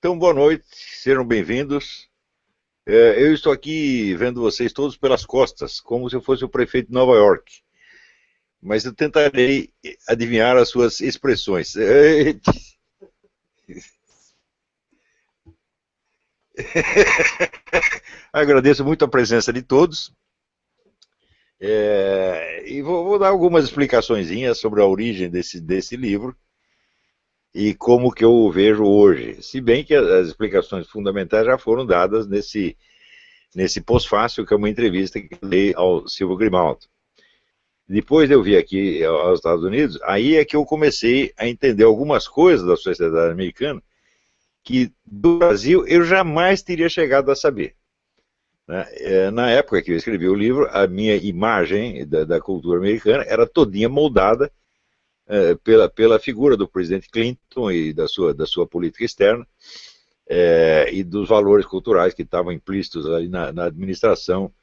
Então, boa noite, sejam bem-vindos. Eu estou aqui vendo vocês todos pelas costas, como se eu fosse o prefeito de Nova York. Mas eu tentarei adivinhar as suas expressões. Agradeço muito a presença de todos. E vou dar algumas explicaçõezinhas sobre a origem desse livro e como que eu o vejo hoje. Se bem que as explicações fundamentais já foram dadas nesse pós-fácil, que é uma entrevista que eu dei ao Silvio Grimaldo. Depois de eu vir aqui aos Estados Unidos, aí é que eu comecei a entender algumas coisas da sociedade americana que do Brasil eu jamais teria chegado a saber. Na época que eu escrevi o livro, a minha imagem da cultura americana era todinha moldada pela figura do presidente Clinton e da sua política externa e dos valores culturais que estavam implícitos ali na administração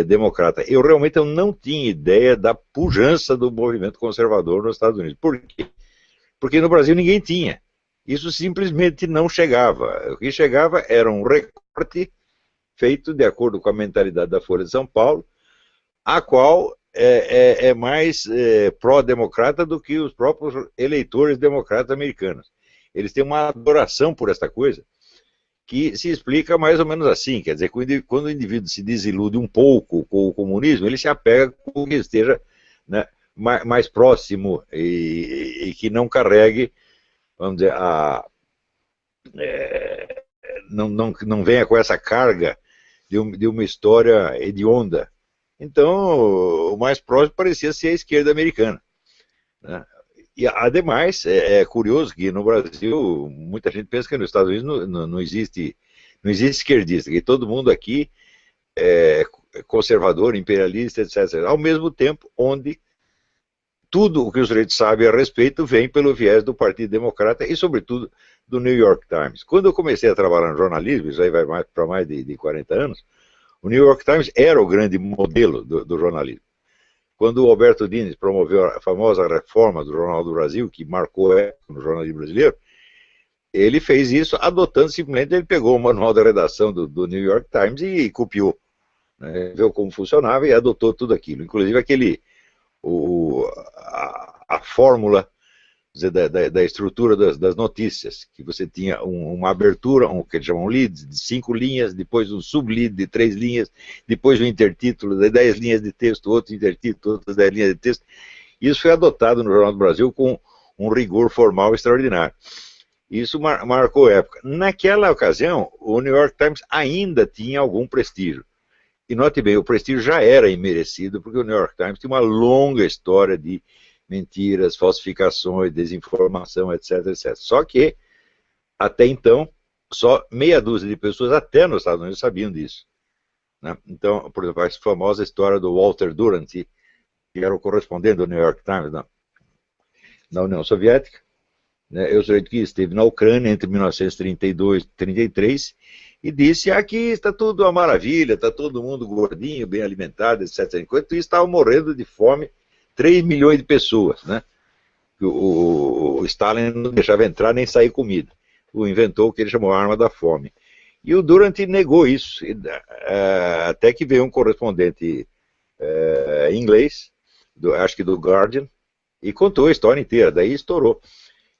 democrata. Eu realmente não tinha ideia da pujança do movimento conservador nos Estados Unidos. Por quê? Porque no Brasil ninguém tinha. Isso simplesmente não chegava. O que chegava era um recorte feito de acordo com a mentalidade da Folha de São Paulo, a qual é mais pró-democrata do que os próprios eleitores democratas americanos. Eles têm uma adoração por esta coisa, que se explica mais ou menos assim, quer dizer, quando o indivíduo se desilude um pouco com o comunismo, ele se apega com o que esteja, né, mais próximo e que não carregue, vamos dizer, não venha com essa carga de uma história hedionda. Então, o mais próximo parecia ser a esquerda americana, né? E, ademais, é curioso que no Brasil, muita gente pensa que nos Estados Unidos não existe esquerdista, que todo mundo aqui é conservador, imperialista, etc. Ao mesmo tempo, onde tudo o que os sujeitos sabem a respeito vem pelo viés do Partido Democrata e, sobretudo, do New York Times. Quando eu comecei a trabalhar no jornalismo, isso aí vai para mais de 40 anos, o New York Times era o grande modelo do jornalismo. Quando o Alberto Dines promoveu a famosa reforma do Jornal do Brasil, que marcou a época no jornalismo brasileiro, ele fez isso adotando simplesmente, ele pegou o manual da redação do New York Times e copiou, né, viu como funcionava e adotou tudo aquilo, inclusive a fórmula da estrutura das notícias, que você tinha uma abertura, que eles chamam lead, de 5 linhas, depois um sublead de 3 linhas, depois um intertítulo de 10 linhas de texto, outro intertítulo, outras 10 linhas de texto. Isso foi adotado no Jornal do Brasil com um rigor formal extraordinário. Isso marcou época. Naquela ocasião, o New York Times ainda tinha algum prestígio. E note bem, o prestígio já era imerecido, porque o New York Times tinha uma longa história de mentiras, falsificações, desinformação, etc, etc. Só que, até então, só meia dúzia de pessoas, até nos Estados Unidos, sabiam disso, né? Então, por exemplo, a famosa história do Walter Duranty, que era o correspondente do New York Times na União Soviética, né? Eu sei que esteve na Ucrânia entre 1932 e 1933, e disse: aqui está tudo uma maravilha, está todo mundo gordinho, bem alimentado, etc. Enquanto isso, estavam morrendo de fome 3 milhões de pessoas, né? O Stalin não deixava entrar nem sair comida. Inventou o que ele chamou a arma da fome. E o Duranty negou isso, até que veio um correspondente inglês, acho que do Guardian, e contou a história inteira, daí estourou.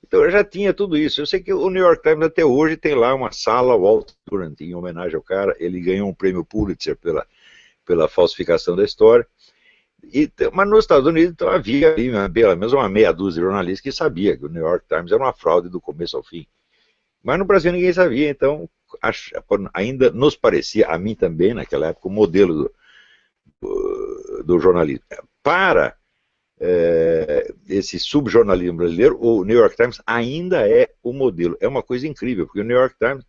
Então eu já tinha tudo isso. Eu sei que o New York Times até hoje tem lá uma sala Walter Duranty, em homenagem ao cara. Ele ganhou um prêmio Pulitzer pela falsificação da história. Mas nos Estados Unidos então, havia pelo menos uma meia dúzia de jornalistas que sabia que o New York Times era uma fraude do começo ao fim. Mas no Brasil ninguém sabia, então ainda nos parecia, a mim também naquela época, o modelo do jornalismo. Para esse subjornalismo brasileiro, o New York Times ainda é o modelo. É uma coisa incrível, porque o New York Times,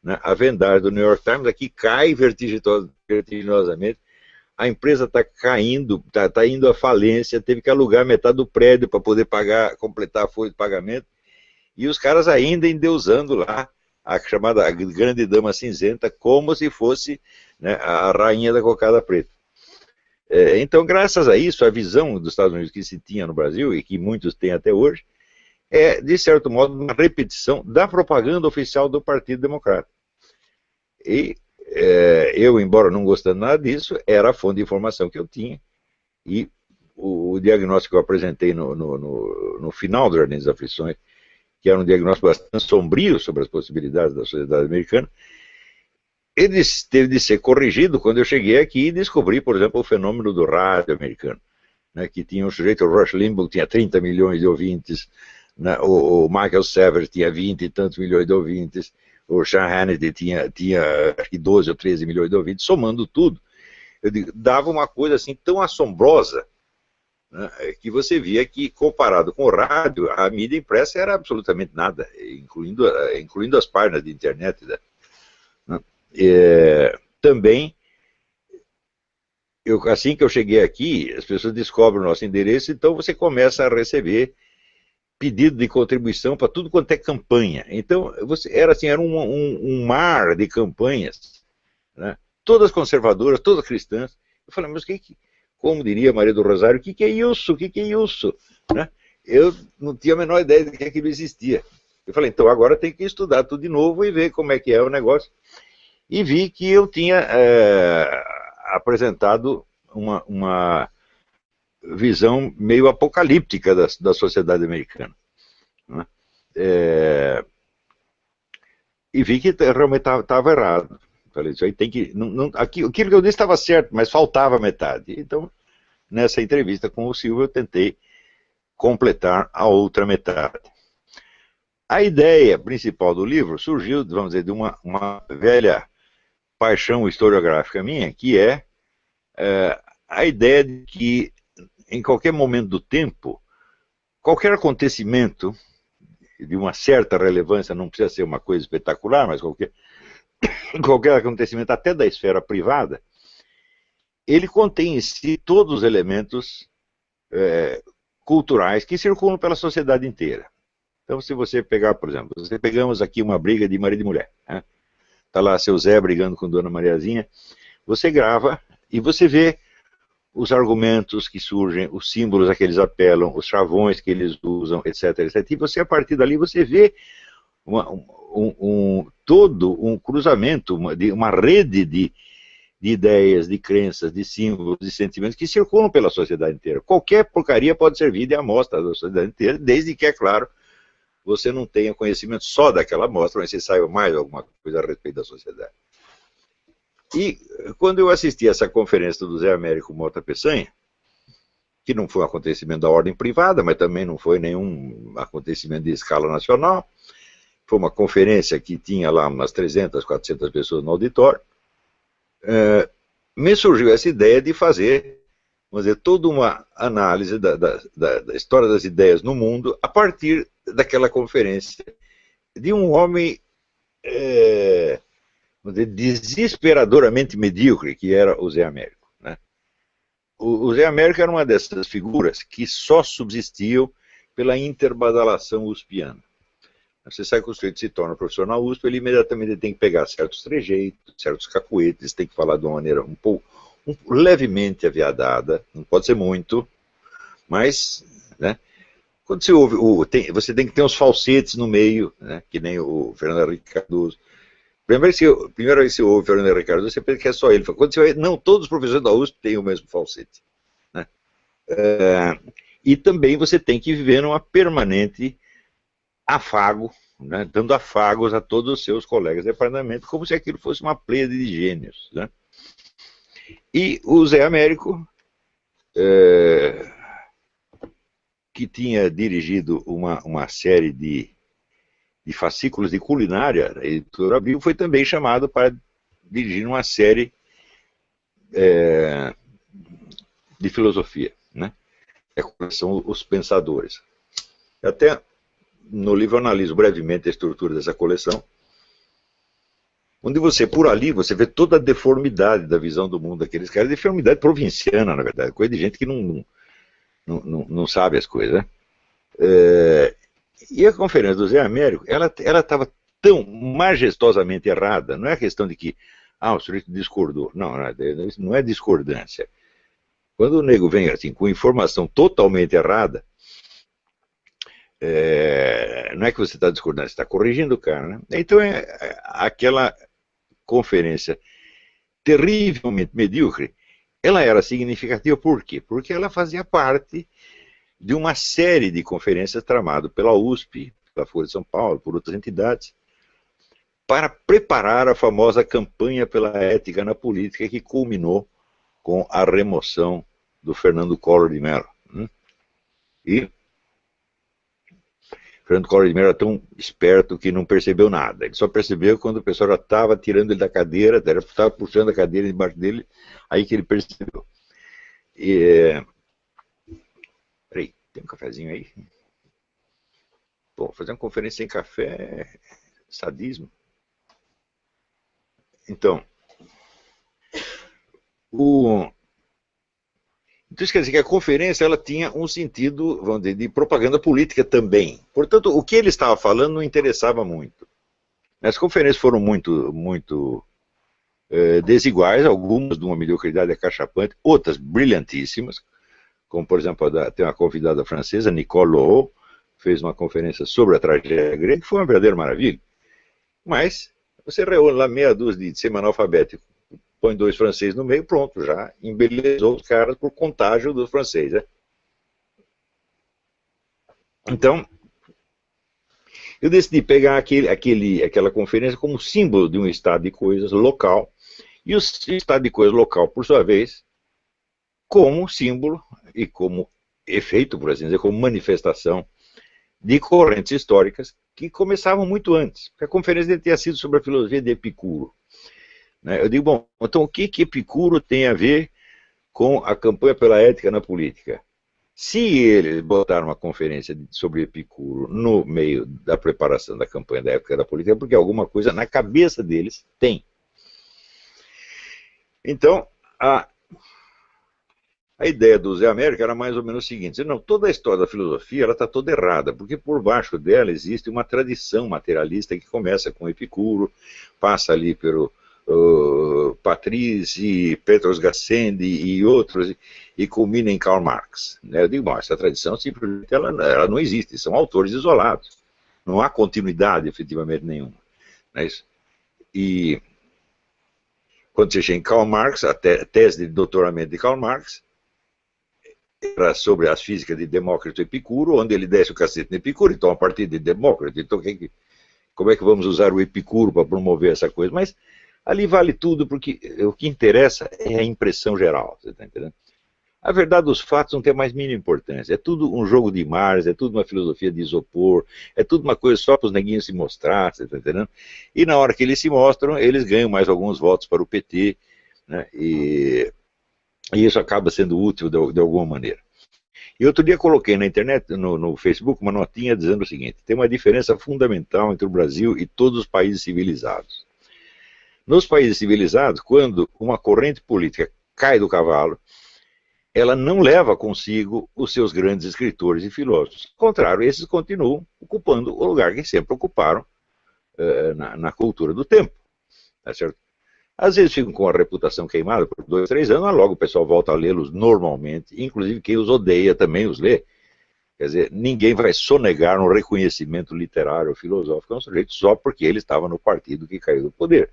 né, a vendagem do New York Times aqui cai vertiginosamente. A empresa está caindo, está indo à falência, teve que alugar metade do prédio para poder completar a folha de pagamento, e os caras ainda endeusando lá a chamada grande dama cinzenta, como se fosse, né, a rainha da cocada preta. Então, graças a isso, a visão dos Estados Unidos que se tinha no Brasil, e que muitos têm até hoje, é, de certo modo, uma repetição da propaganda oficial do Partido Democrata. E eu, embora não gostando nada disso, era a fonte de informação que eu tinha, e o diagnóstico que eu apresentei no final do Jardim das Aflições, que era um diagnóstico bastante sombrio sobre as possibilidades da sociedade americana, ele teve de ser corrigido quando eu cheguei aqui e descobri, por exemplo, o fenômeno do rádio americano, né, que tinha um sujeito, o Rush Limbaugh, tinha 30 milhões de ouvintes, né, o Michael Sever tinha 20 e tantos milhões de ouvintes, o Sean Hannity tinha acho que 12 ou 13 milhões de ouvintes, somando tudo, eu digo, dava uma coisa assim tão assombrosa, né, que você via que, comparado com o rádio, a mídia impressa era absolutamente nada, incluindo as páginas de internet, né. Também, assim que eu cheguei aqui, as pessoas descobrem o nosso endereço, então você começa a receber pedido de contribuição para tudo quanto é campanha. Então, era um mar de campanhas, né? Todas conservadoras, todas cristãs. Eu falei, mas como diria Maria do Rosário, o que é isso? O que é isso? Né? Eu não tinha a menor ideia de que aquilo existia. Eu falei, então agora tem que estudar tudo de novo e ver como é que é o negócio. E vi que eu tinha apresentado uma visão meio apocalíptica da sociedade americana, né? E vi que realmente estava errado. Falei, isso aí tem que... aquilo que eu disse estava certo, mas faltava metade. Então, nessa entrevista com o Silvio, eu tentei completar a outra metade. A ideia principal do livro surgiu, vamos dizer, de uma velha paixão historiográfica minha, que é a ideia de que, em qualquer momento do tempo, qualquer acontecimento de uma certa relevância, não precisa ser uma coisa espetacular, mas qualquer acontecimento, até da esfera privada, ele contém em si todos os elementos culturais que circulam pela sociedade inteira. Então, se você pegar, por exemplo, pegamos aqui uma briga de marido e mulher, né? Está lá seu Zé brigando com Dona Mariazinha, você grava e você vê os argumentos que surgem, os símbolos a que eles apelam, os chavões que eles usam, etc, etc. E você, a partir dali, você vê todo um cruzamento, uma rede de ideias, de crenças, de símbolos, de sentimentos que circulam pela sociedade inteira. Qualquer porcaria pode servir de amostra da sociedade inteira, desde que, é claro, você não tenha conhecimento só daquela amostra, mas você saiba mais alguma coisa a respeito da sociedade. E quando eu assisti a essa conferência do Zé Américo Mota Peçanha, que não foi um acontecimento da ordem privada, mas também não foi nenhum acontecimento de escala nacional, foi uma conferência que tinha lá umas 300, 400 pessoas no auditório, me surgiu essa ideia de fazer, vamos dizer, toda uma análise da história das ideias no mundo a partir daquela conferência de um homem vamos dizer, desesperadoramente medíocre, que era o Zé Américo, né? O Zé Américo era uma dessas figuras que só subsistiam pela interbadalação uspiana. Você sabe que o sujeito se torna profissional USP, ele imediatamente tem que pegar certos trejeitos, certos cacuetes, tem que falar de uma maneira um pouco, levemente aviadada, não pode ser muito, mas, né, quando você ouve, você tem que ter uns falsetes no meio, né, que nem o Fernando Henrique Cardoso. Primeira vez que você ouve o Fernando Henrique Cardoso, você pensa que é só ele. Quando você vai, não, todos os professores da USP têm o mesmo falsete, né? E também você tem que viver numa permanente afago, né, dando afagos a todos os seus colegas de departamento, como se aquilo fosse uma pleiade de gênios, né? E o Zé Américo, que tinha dirigido uma série de fascículos de culinária, a editora Abril, foi também chamado para dirigir uma série de filosofia, né? São os pensadores. Até no livro eu analiso brevemente a estrutura dessa coleção, onde você, por ali, você vê toda a deformidade da visão do mundo daqueles caras, deformidade provinciana, na verdade, coisa de gente que não sabe as coisas, né? E a conferência do Zé Américo, ela estava tão majestosamente errada, não é a questão de que, o sujeito discordou, não é discordância. Quando o nego vem assim, com informação totalmente errada, não é que você está discordando, você está corrigindo o cara, né? Então aquela conferência terrivelmente medíocre, ela era significativa por quê? Porque ela fazia parte de uma série de conferências tramadas pela USP, pela Folha de São Paulo, por outras entidades, para preparar a famosa campanha pela ética na política que culminou com a remoção do Fernando Collor de Mello. E Fernando Collor de Mello era tão esperto que não percebeu nada. Ele só percebeu quando o pessoal já estava tirando ele da cadeira, estava puxando a cadeira debaixo dele, aí que ele percebeu. Peraí, tem um cafezinho aí? Pô, fazer uma conferência sem café é sadismo. Então, então, isso quer dizer que a conferência ela tinha um sentido, vamos dizer, de propaganda política também. Portanto, o que ele estava falando não interessava muito. As conferências foram muito desiguais, algumas de uma mediocridade acachapante, outras brilhantíssimas, como, por exemplo, tem uma convidada francesa, Nicole Loho, fez uma conferência sobre a tragédia grega, que foi uma verdadeira maravilha. Mas você reúne lá meia dúzia de semi-analfabéticos, põe 2 franceses no meio, pronto, já embelezou os caras por contágio dos franceses. Né? Então, eu decidi pegar aquela conferência como símbolo de um estado de coisas local, e o estado de coisas local, por sua vez, como símbolo e como efeito, por assim dizer, como manifestação de correntes históricas que começavam muito antes. Porque a conferência tinha sido sobre a filosofia de Epicuro. Né? Eu digo, bom, então o que Epicuro tem a ver com a campanha pela ética na política? Se eles botaram uma conferência sobre Epicuro no meio da preparação da campanha da ética da política, é porque alguma coisa na cabeça deles tem. Então, a ideia do Zé América era mais ou menos o seguinte: não, toda a história da filosofia está toda errada, porque por baixo dela existe uma tradição materialista que começa com Epicuro, passa ali pelo Patrício, Petros Gassendi e outros, e culmina em Karl Marx. Eu digo, bom, essa tradição simplesmente ela não existe, são autores isolados, não há continuidade efetivamente nenhuma. Não é isso? E quando você chega em Karl Marx, a tese de doutoramento de Karl Marx era sobre as físicas de Demócrito e Epicuro, onde ele desce o cacete no Epicuro, então a partir de Demócrito, então como é que vamos usar o Epicuro para promover essa coisa? Mas ali vale tudo, porque o que interessa é a impressão geral, você está entendendo? A verdade dos fatos não tem mais mínima importância, é tudo um jogo de Mars, é tudo uma filosofia de isopor, é tudo uma coisa só para os neguinhos se mostrar, você está entendendo? E na hora que eles se mostram, eles ganham mais alguns votos para o PT, né? E isso acaba sendo útil de alguma maneira. E outro dia coloquei na internet, no Facebook, uma notinha dizendo o seguinte: tem uma diferença fundamental entre o Brasil e todos os países civilizados. Nos países civilizados, quando uma corrente política cai do cavalo, ela não leva consigo os seus grandes escritores e filósofos. Ao contrário, esses continuam ocupando o lugar que sempre ocuparam na cultura do tempo. Tá certo? Às vezes ficam com a reputação queimada por 2, 3 anos, mas logo o pessoal volta a lê-los normalmente, inclusive quem os odeia também os lê. Quer dizer, ninguém vai sonegar um reconhecimento literário ou filosófico a um sujeito só porque ele estava no partido que caiu do poder.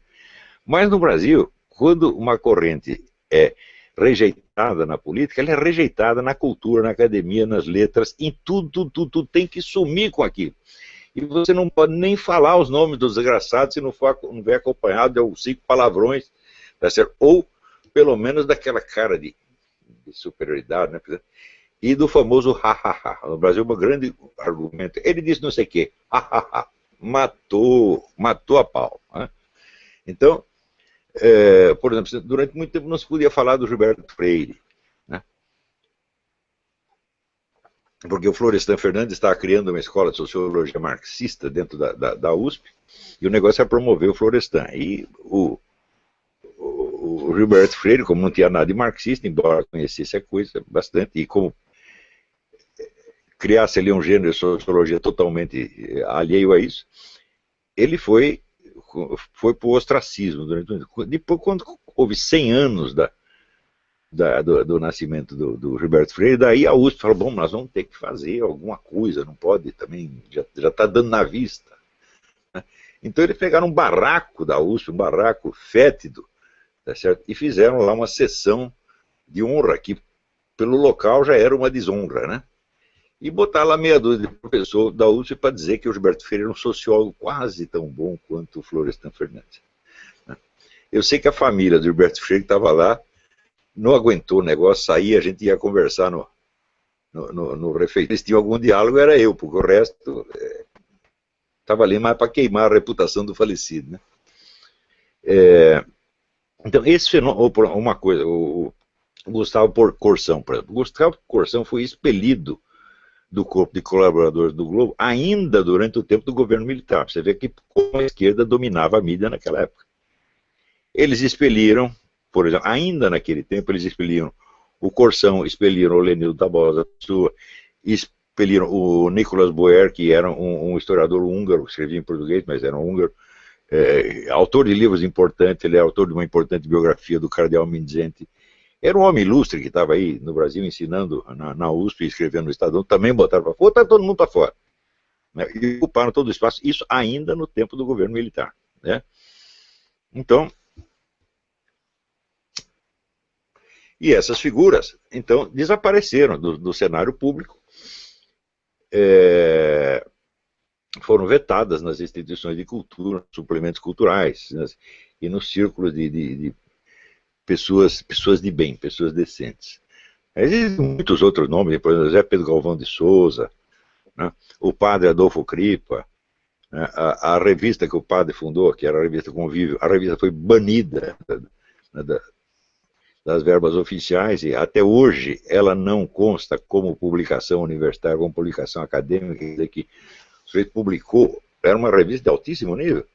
Mas no Brasil, quando uma corrente é rejeitada na política, ela é rejeitada na cultura, na academia, nas letras, em tudo tem que sumir com aquilo. E você não pode nem falar os nomes dos desgraçados se não vier acompanhado de 5 palavrões, tá certo? Ou pelo menos daquela cara de superioridade, né? E do famoso ha-ha-ha. No Brasil, um grande argumento. Ele disse não sei o quê, ha-ha-ha. Matou a pau. Né? Então, por exemplo, durante muito tempo não se podia falar do Gilberto Freire, né? Porque o Florestan Fernandes estava criando uma escola de sociologia marxista dentro da USP, e o negócio é promover o Florestan. E o Gilberto Freire, como não tinha nada de marxista, embora conhecesse a coisa bastante, e como criasse ali um gênero de sociologia totalmente alheio a isso, ele foi para o ostracismo. Depois, quando houve 100 anos do nascimento do Gilberto Freire. Daí a USP falou, bom, nós vamos ter que fazer alguma coisa, não pode também, já está dando na vista. Então eles pegaram um barraco da USP, um barraco fétido, tá certo? E fizeram lá uma sessão de honra, que pelo local já era uma desonra, né? E botaram lá meia dúzia de professor da USP para dizer que o Gilberto Freire era um sociólogo quase tão bom quanto o Florestan Fernandes. Eu sei que a família do Gilberto Freire estava lá, não aguentou o negócio, saía, a gente ia conversar no refeitório. Eles tinham algum diálogo, era eu, porque o resto estava ali mais para queimar a reputação do falecido, né? Então, esse fenômeno, uma coisa, o Gustavo Corsão, por exemplo. O Gustavo Corsão foi expelido do corpo de colaboradores do Globo ainda durante o tempo do governo militar. Você vê que como a esquerda dominava a mídia naquela época. Eles expeliram, por exemplo, ainda naquele tempo, eles expeliram o Corsão, expeliram o Lenildo Tabosa, expeliram o Nicolas Boer, que era um historiador húngaro, escrevia em português, mas era um húngaro, autor de livros importantes, ele é autor de uma importante biografia do Cardeal Mindszenty. Era um homem ilustre que estava aí no Brasil ensinando na USP e escrevendo no Estadão, também botaram para fora, todo mundo para fora. Né? E ocuparam todo o espaço, isso ainda no tempo do governo militar. Né? Então, e essas figuras, então, desapareceram do cenário público, foram vetadas nas instituições de cultura, suplementos culturais, né? E nos círculos de pessoas de bem, pessoas decentes. Existem muitos outros nomes, por exemplo, José Pedro Galvão de Souza, né? O padre Adolfo Cripa, né? A revista que o padre fundou, que era a revista Convívio, a revista foi banida das verbas oficiais e até hoje ela não consta como publicação universitária, como publicação acadêmica, quer dizer que o sujeito publicou, era uma revista de altíssimo nível.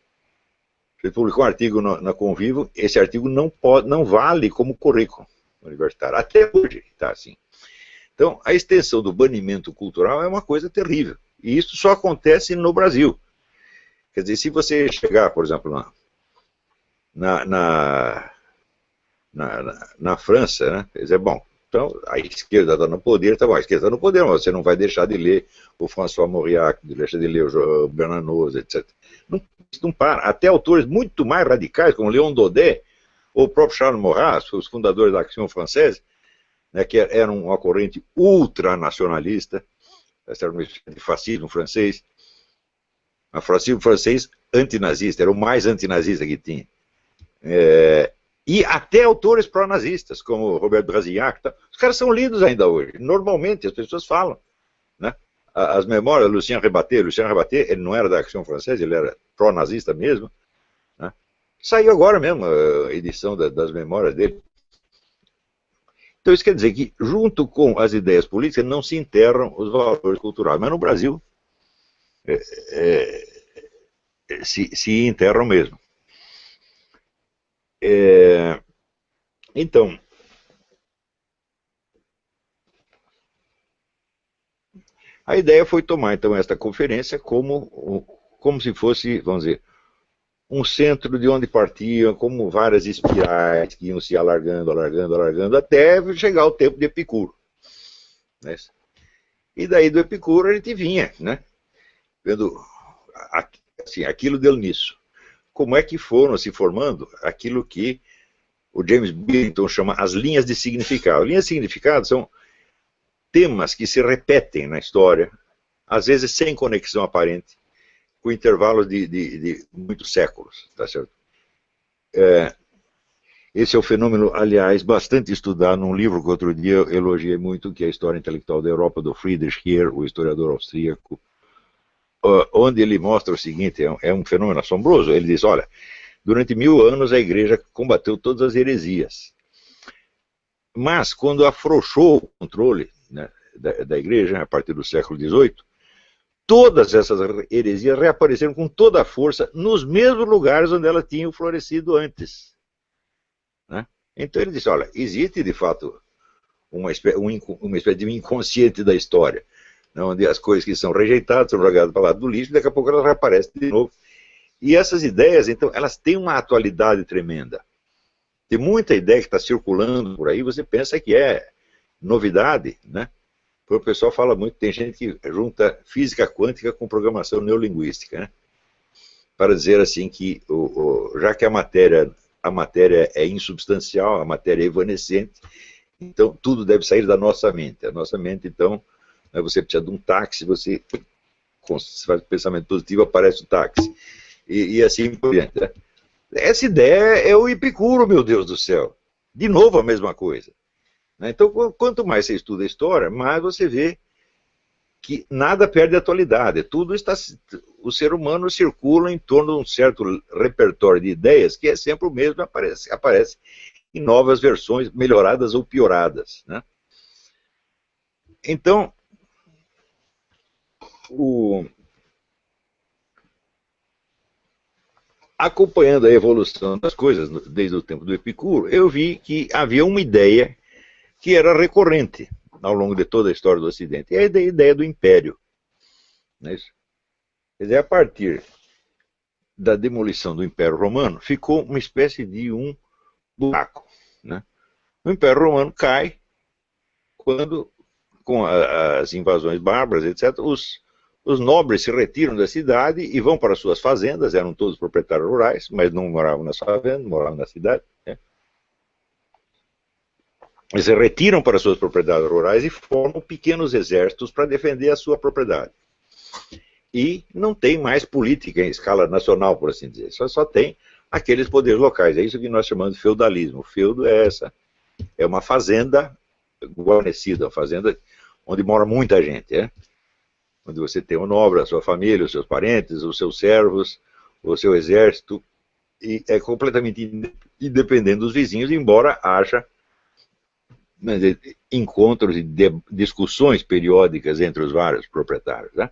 Ele publicou um artigo na Convívio, esse artigo não vale como currículo universitário. Até hoje está assim. Então, a extensão do banimento cultural é uma coisa terrível. E isso só acontece no Brasil. Quer dizer, se você chegar, por exemplo, na França, né, quer dizer, bom, então a esquerda está no poder, tá bom, a esquerda está no poder, mas você não vai deixar de ler o François Mauriac, deixar de ler o Bernanos, etc. Não para. Até autores muito mais radicais, como Léon Daudet, ou o próprio Charles Maurras, os fundadores da Action Française, né, que eram uma corrente ultranacionalista, de fascismo francês, o fascismo francês antinazista, era o mais antinazista que tinha. E até autores pró-nazistas, como Robert Brasillach, os caras são lidos ainda hoje. Normalmente as pessoas falam, né? As memórias do Lucien Rebatté, ele não era da Action Française, ele era pró-nazista mesmo, né? Saiu agora mesmo a edição das memórias dele. Então isso quer dizer que, junto com as ideias políticas, não se enterram os valores culturais. Mas no Brasil, se enterram mesmo. Então, a ideia foi tomar então esta conferência como se fosse, vamos dizer, um centro de onde partiam, como várias espirais que iam se alargando, até chegar o tempo de Epicuro. Né? E daí do Epicuro a gente vinha, né? Vendo assim, aquilo deu nisso. Como é que foram se formando aquilo que o James Billington chama as linhas de significado. Linhas de significado são temas que se repetem na história, às vezes sem conexão aparente, com intervalos de muitos séculos. Tá certo? Esse é o fenômeno, aliás, bastante estudado num livro que outro dia eu elogiei muito, que é a História Intelectual da Europa, do Friedrich Heer, o historiador austríaco, onde ele mostra o seguinte, é um fenômeno assombroso. Ele diz, olha, durante 1000 anos a igreja combateu todas as heresias. Mas quando afrouxou o controle, né, da igreja, a partir do século XVIII, todas essas heresias reapareceram com toda a força nos mesmos lugares onde elas tinham florescido antes. Né? Então ele disse, olha, existe de fato uma espécie de inconsciente da história, né, onde as coisas que são rejeitadas são jogadas para o lado do lixo e daqui a pouco elas reaparecem de novo. E essas ideias, então, elas têm uma atualidade tremenda. Tem muita ideia que está circulando por aí, você pensa que é novidade, né? O pessoal fala muito, tem gente que junta física quântica com programação neurolinguística, né? Para dizer assim que, já que a matéria é insubstancial, a matéria é evanescente, então tudo deve sair da nossa mente. A nossa mente, então, né, você precisa de um táxi, você faz pensamento positivo, aparece o táxi. E assim por diante, né? Essa ideia é o Epicuro, meu Deus do céu. De novo a mesma coisa. Então, quanto mais você estuda a história, mais você vê que nada perde a atualidade. O ser humano circula em torno de um certo repertório de ideias que é sempre o mesmo, aparece em novas versões, melhoradas ou pioradas, né? Então, acompanhando a evolução das coisas desde o tempo do Epicuro, eu vi que havia uma ideia que era recorrente ao longo de toda a história do Ocidente, e é a ideia do império. Não é isso? Quer dizer, a partir da demolição do Império Romano, ficou uma espécie de um buraco, né? O Império Romano cai quando, com as invasões bárbaras, etc., os nobres se retiram da cidade e vão para suas fazendas, eram todos proprietários rurais, mas não moravam nas fazendas, moravam na cidade, né? Eles se retiram para suas propriedades rurais e formam pequenos exércitos para defender a sua propriedade. E não tem mais política em escala nacional, por assim dizer. Só tem aqueles poderes locais. É isso que nós chamamos de feudalismo. O feudo é uma fazenda guarnecida, uma fazenda onde mora muita gente, né? Onde você tem o nobre, a sua família, os seus parentes, os seus servos, o seu exército, e é completamente independente dos vizinhos, embora haja encontros e discussões periódicas entre os vários proprietários, né?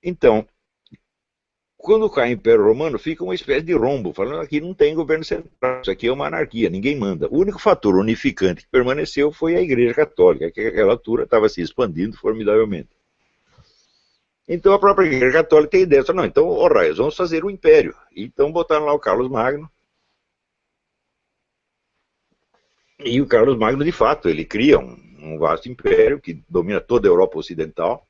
Então, quando cai o Império Romano, fica uma espécie de rombo, falando que aqui não tem governo central, isso aqui é uma anarquia, ninguém manda. O único fator unificante que permaneceu foi a Igreja Católica, que naquela altura estava se expandindo formidavelmente. Então a própria Igreja Católica tem ideia, não, então, raios, vamos fazer o Império. Então botaram lá o Carlos Magno, e o Carlos Magno, de fato, ele cria um vasto império que domina toda a Europa Ocidental,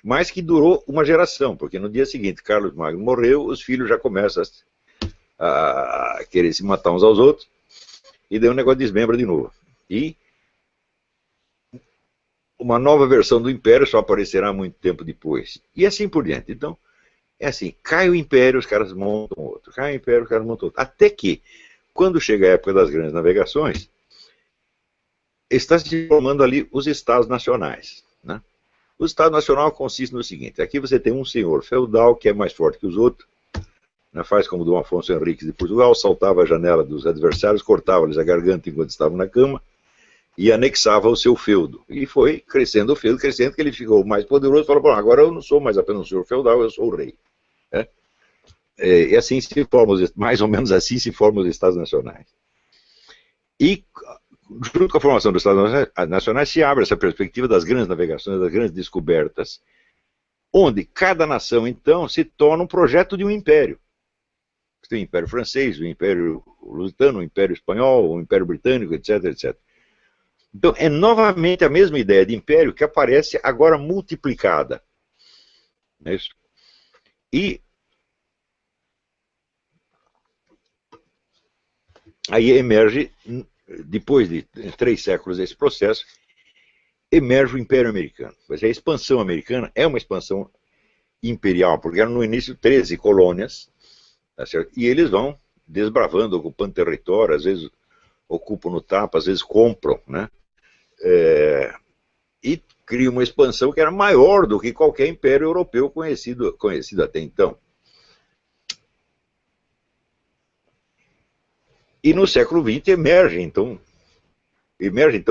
mas que durou uma geração, porque no dia seguinte Carlos Magno morreu, os filhos já começam a querer se matar uns aos outros, e daí o negócio desmembra de novo. E uma nova versão do Império só aparecerá muito tempo depois. E assim por diante. Então, é assim, cai o Império, os caras montam outro, cai o Império, os caras montam outro. Até que, quando chega a época das grandes navegações, está se formando ali os Estados Nacionais, né? O Estado Nacional consiste no seguinte: aqui você tem um senhor feudal que é mais forte que os outros, né, faz como Dom Afonso Henriques de Portugal, saltava a janela dos adversários, cortava-lhes a garganta enquanto estavam na cama e anexava o seu feudo. E foi crescendo o feudo, crescendo, que ele ficou mais poderoso e falou: bom, agora eu não sou mais apenas um senhor feudal, eu sou o rei. Né? E assim se formam, mais ou menos assim se formam os Estados Nacionais. E junto com a formação dos Estados Nacionais se abre essa perspectiva das grandes navegações, das grandes descobertas, onde cada nação, então, se torna um projeto de um império. Você tem o Império Francês, o Império Lusitano, o Império Espanhol, o Império Britânico, etc, etc. Então, é novamente a mesma ideia de império que aparece agora multiplicada. Não é isso? E aí emerge, depois de 3 séculos desse processo, emerge o Império Americano. Mas a expansão americana é uma expansão imperial, porque eram no início 13 colônias, tá certo? E eles vão desbravando, ocupando território, às vezes ocupam no tapa, às vezes compram, né? E criam uma expansão que era maior do que qualquer império europeu conhecido até então. E no século XX emerge então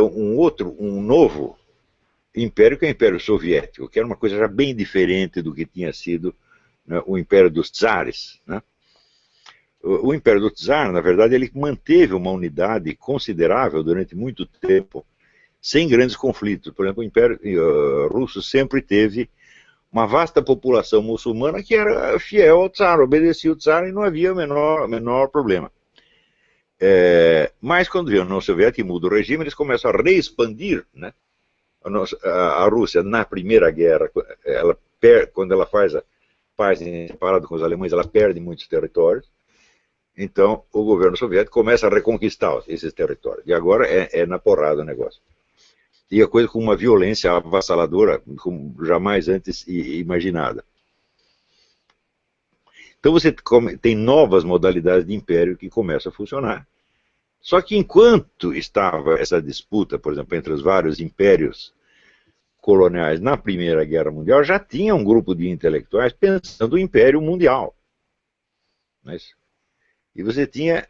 um novo império, que é o Império Soviético, que era uma coisa já bem diferente do que tinha sido, né, o Império dos Tsares, né? O Império do Tsar, na verdade, ele manteve uma unidade considerável durante muito tempo, sem grandes conflitos. Por exemplo, o Império Russo sempre teve uma vasta população muçulmana que era fiel ao Tsar, obedecia o Tsar e não havia o menor problema. Mas quando veio a União Soviética e muda o regime, eles começam a reexpandir, né? A Rússia, na Primeira Guerra, quando ela faz a paz separado com os alemães, ela perde muitos territórios. Então, o governo soviético começa a reconquistar esses territórios. E agora é na porrada o negócio. E a coisa com uma violência avassaladora, como jamais antes imaginada. Então você tem novas modalidades de império que começam a funcionar. Só que enquanto estava essa disputa, por exemplo, entre os vários impérios coloniais na Primeira Guerra Mundial, já tinha um grupo de intelectuais pensando o Império Mundial. E você tinha,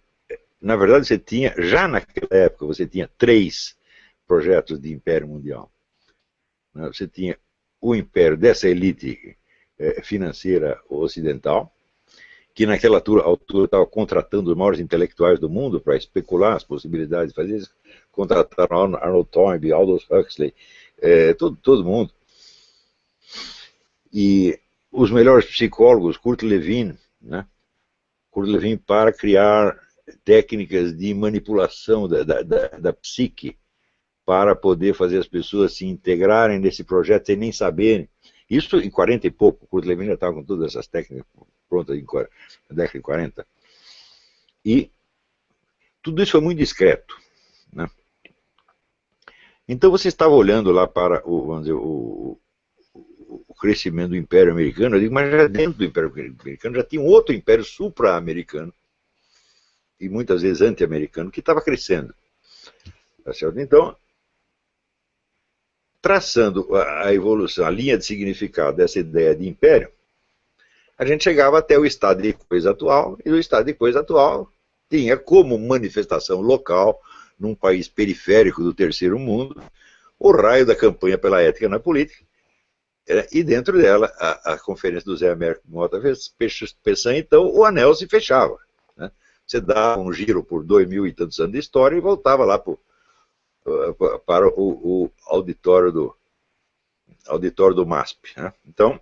na verdade, já naquela época, você tinha 3 projetos de Império Mundial. Você tinha o império dessa elite financeira ocidental, que naquela altura estava contratando os maiores intelectuais do mundo para especular as possibilidades de fazer isso. Contrataram Arnold Toynbee, Aldous Huxley, todo mundo. E os melhores psicólogos, Kurt Lewin, né? Kurt Lewin para criar técnicas de manipulação da psique para poder fazer as pessoas se integrarem nesse projeto sem nem saberem. Isso em 40 e pouco, Kurt Lewin já estava com todas essas técnicas prontas na década de 40. E tudo isso foi muito discreto, né? Então você estava olhando lá para o crescimento do Império Americano, eu digo, mas já dentro do Império Americano já tinha um outro Império supra-americano, e muitas vezes anti-americano, que estava crescendo. Tá certo? Então, traçando a evolução, a linha de significado dessa ideia de império, a gente chegava até o estado de coisa atual, e o estado de coisa atual tinha como manifestação local, num país periférico do terceiro mundo, o raio da campanha pela ética na política, e dentro dela, a conferência do Zé Américo Mota Peçanha, então o anel se fechava, né? Você dava um giro por 2000 e tantos anos de história e voltava lá para o auditório do MASP, né? Então,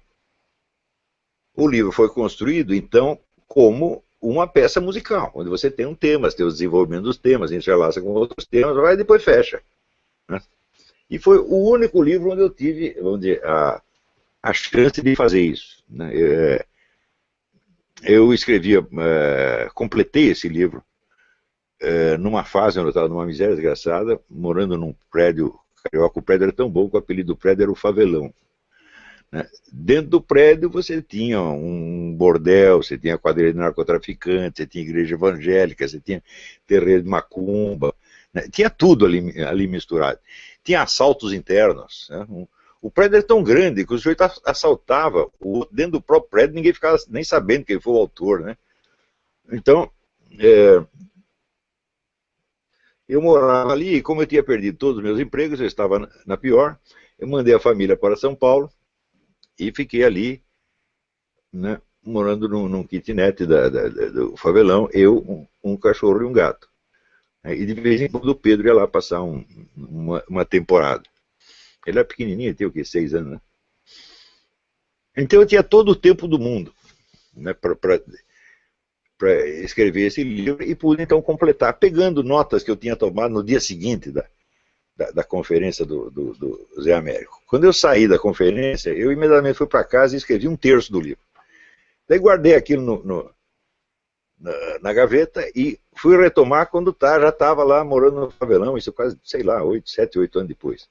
o livro foi construído, então, como uma peça musical, onde você tem um tema, você tem o desenvolvimento dos temas, entrelaça com outros temas, vai e depois fecha, né? E foi o único livro onde eu tive, vamos dizer, a chance de fazer isso, né? Eu escrevia, completei esse livro numa fase onde eu estava numa miséria desgraçada, morando num prédio carioca. O prédio era tão bom que o apelido do prédio era o Favelão, né? Dentro do prédio você tinha um bordel, você tinha quadrilha de narcotraficantes, você tinha igreja evangélica, você tinha terreiro de macumba, né? Tinha tudo ali misturado. Tinha assaltos internos, né? O prédio era tão grande que o sujeito assaltava dentro do próprio prédio, ninguém ficava nem sabendo quem foi o autor, né? Então, eu morava ali e como eu tinha perdido todos os meus empregos, eu estava na pior, eu mandei a família para São Paulo e fiquei ali, né, morando num kitnet do Favelão, eu, um cachorro e um gato. E de vez em quando o Pedro ia lá passar uma temporada. Ele era pequenininho, tinha o quê? 6 anos, né? Então eu tinha todo o tempo do mundo, né, para escrever esse livro e pude então completar, pegando notas que eu tinha tomado no dia seguinte da conferência do Zé Américo. Quando eu saí da conferência, eu imediatamente fui para casa e escrevi 1/3 do livro. Daí guardei aquilo na gaveta e fui retomar quando já estava lá morando no Favelão, isso quase, sei lá, 7, 8 anos depois.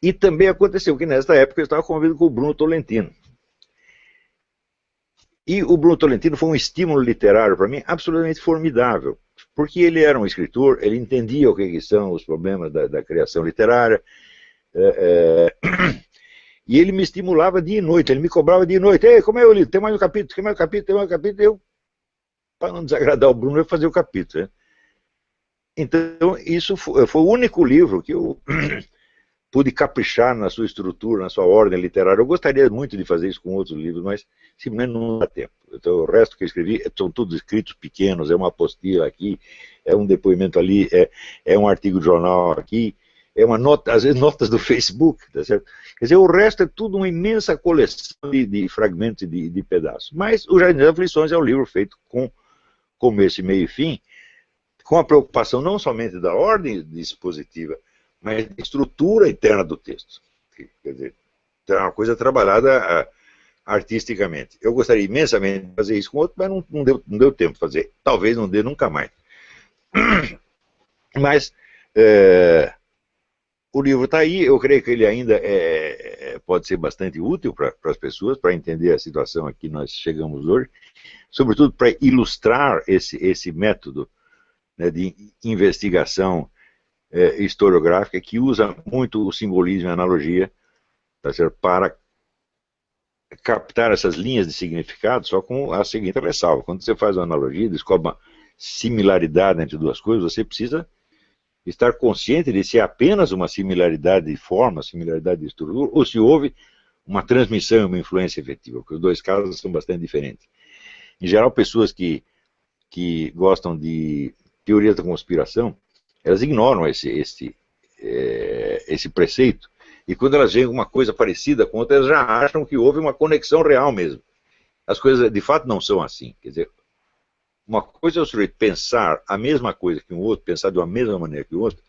E também aconteceu que nessa época eu estava convivendo com o Bruno Tolentino. E o Bruno Tolentino foi um estímulo literário para mim absolutamente formidável, porque ele era um escritor, ele entendia o que são os problemas da criação literária, e ele me estimulava dia e noite, ele me cobrava dia e noite. Ei, como é o livro? Tem mais um capítulo, tem mais um capítulo, tem mais um capítulo. Eu, para não desagradar o Bruno, eu fazia o capítulo, né? Então, isso foi o único livro que eu pude caprichar na sua estrutura, na sua ordem literária. Eu gostaria muito de fazer isso com outros livros, mas simplesmente não dá tempo. Então, o resto que eu escrevi são todos escritos pequenos, é uma apostila aqui, é um depoimento ali, é um artigo de jornal aqui, é uma nota, às vezes notas do Facebook, tá certo? Quer dizer, o resto é tudo uma imensa coleção de fragmentos e de pedaços. Mas o Jardim das Aflições é um livro feito com começo, meio e fim, com a preocupação não somente da ordem dispositiva, mas da estrutura interna do texto. Quer dizer, é uma coisa trabalhada artisticamente. Eu gostaria imensamente de fazer isso com outro, mas não deu tempo de fazer. Talvez não dê nunca mais. Mas o livro está aí, eu creio que ele ainda pode ser bastante útil para as pessoas, para entender a situação a que nós chegamos hoje, sobretudo para ilustrar esse método, né, de investigação historiográfica que usa muito o simbolismo e a analogia, tá certo? Para captar essas linhas de significado, só com a seguinte ressalva: quando você faz uma analogia, descobre uma similaridade entre duas coisas, você precisa estar consciente de se é apenas uma similaridade de forma, similaridade de estrutura, ou se houve uma transmissão e uma influência efetiva, porque os dois casos são bastante diferentes. Em geral, pessoas que gostam de teoria da conspiração, elas ignoram esse preceito, e quando elas veem uma coisa parecida com outra, elas já acham que houve uma conexão real mesmo. As coisas, de fato, não são assim. Quer dizer, uma coisa é o sujeito pensar a mesma coisa que um outro, pensar de uma mesma maneira que o outro,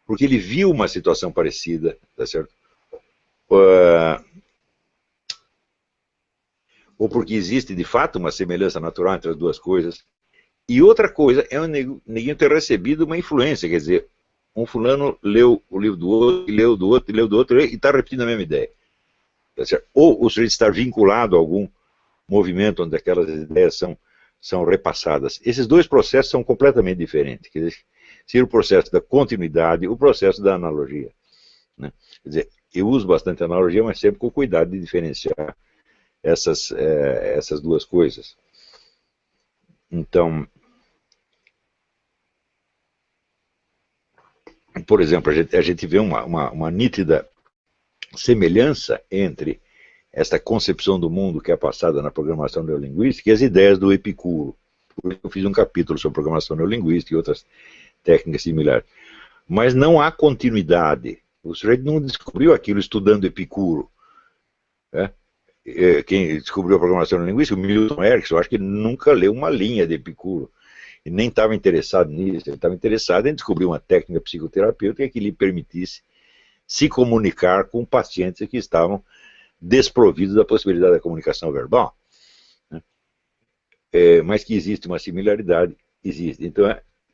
porque ele viu uma situação parecida, tá certo? Ou porque existe, de fato, uma semelhança natural entre as duas coisas. E outra coisa é o neguinho ter recebido uma influência, quer dizer, um fulano leu o livro do outro, e leu do outro, e leu do outro, e está repetindo a mesma ideia. Tá certo? Ou o sujeito estar vinculado a algum movimento onde aquelas ideias são repassadas. Esses dois processos são completamente diferentes. Quer dizer, seria o processo da continuidade, o processo da analogia, né? Quer dizer, eu uso bastante analogia, mas sempre com cuidado de diferenciar essas duas coisas. Então, por exemplo, a gente vê uma nítida semelhança entre esta concepção do mundo que é passada na programação neurolinguística e as ideias do Epicuro. Eu fiz um capítulo sobre programação neurolinguística e outras técnicas similares. Mas não há continuidade. O sujeito não descobriu aquilo estudando Epicuro, né? Quem descobriu a programação neurolinguística, o Milton Erickson, eu acho que ele nunca leu uma linha de Epicuro. E nem estava interessado nisso, ele estava interessado em descobrir uma técnica psicoterapêutica que lhe permitisse se comunicar com pacientes que estavam desprovidos da possibilidade da comunicação verbal, né? Mas que existe uma similaridade, existe. Então,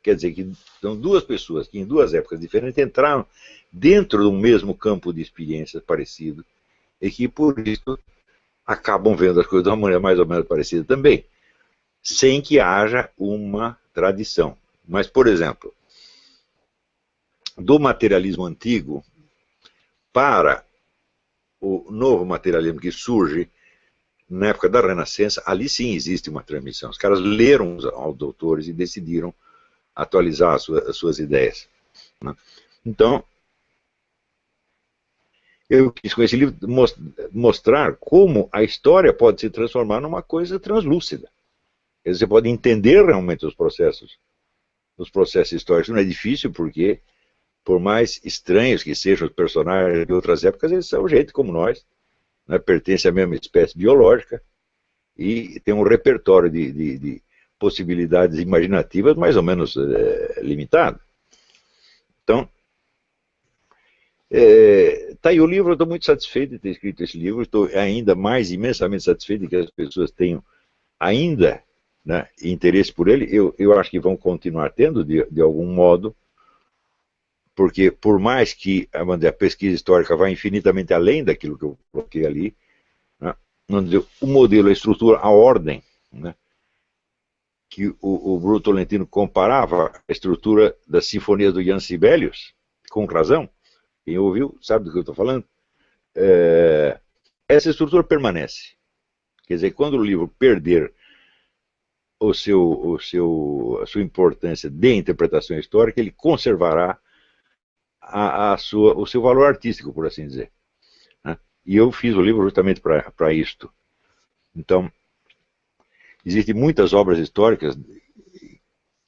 quer dizer que são duas pessoas que em duas épocas diferentes entraram dentro do mesmo campo de experiências parecido e que, por isso, acabam vendo as coisas de uma maneira mais ou menos parecida também, sem que haja uma tradição. Mas, por exemplo, do materialismo antigo para o novo materialismo que surge na época da Renascença, ali sim existe uma transmissão. Os caras leram aos doutores e decidiram atualizar as suas ideias, né? Então, eu quis com esse livro mostrar como a história pode se transformar numa coisa translúcida. Você pode entender realmente os processos históricos. Não é difícil porque, por mais estranhos que sejam os personagens de outras épocas, eles são gente como nós, né? Pertencem à mesma espécie biológica e tem um repertório de possibilidades imaginativas mais ou menos limitado. Então, tá aí o livro. Eu estou muito satisfeito de ter escrito esse livro. Estou ainda mais imensamente satisfeito de que as pessoas tenham ainda, né, interesse por ele. Eu acho que vão continuar tendo de algum modo, porque por mais que a pesquisa histórica vá infinitamente além daquilo que eu coloquei ali, né, o modelo, a estrutura, a ordem, né, que o Bruno Tolentino comparava a estrutura das sinfonias do Ian Sibelius, com razão, quem ouviu sabe do que eu estou falando, essa estrutura permanece. Quer dizer, quando o livro perder a sua importância de interpretação histórica, ele conservará o seu valor artístico, por assim dizer, né? E eu fiz o livro justamente para isto. Então, existem muitas obras históricas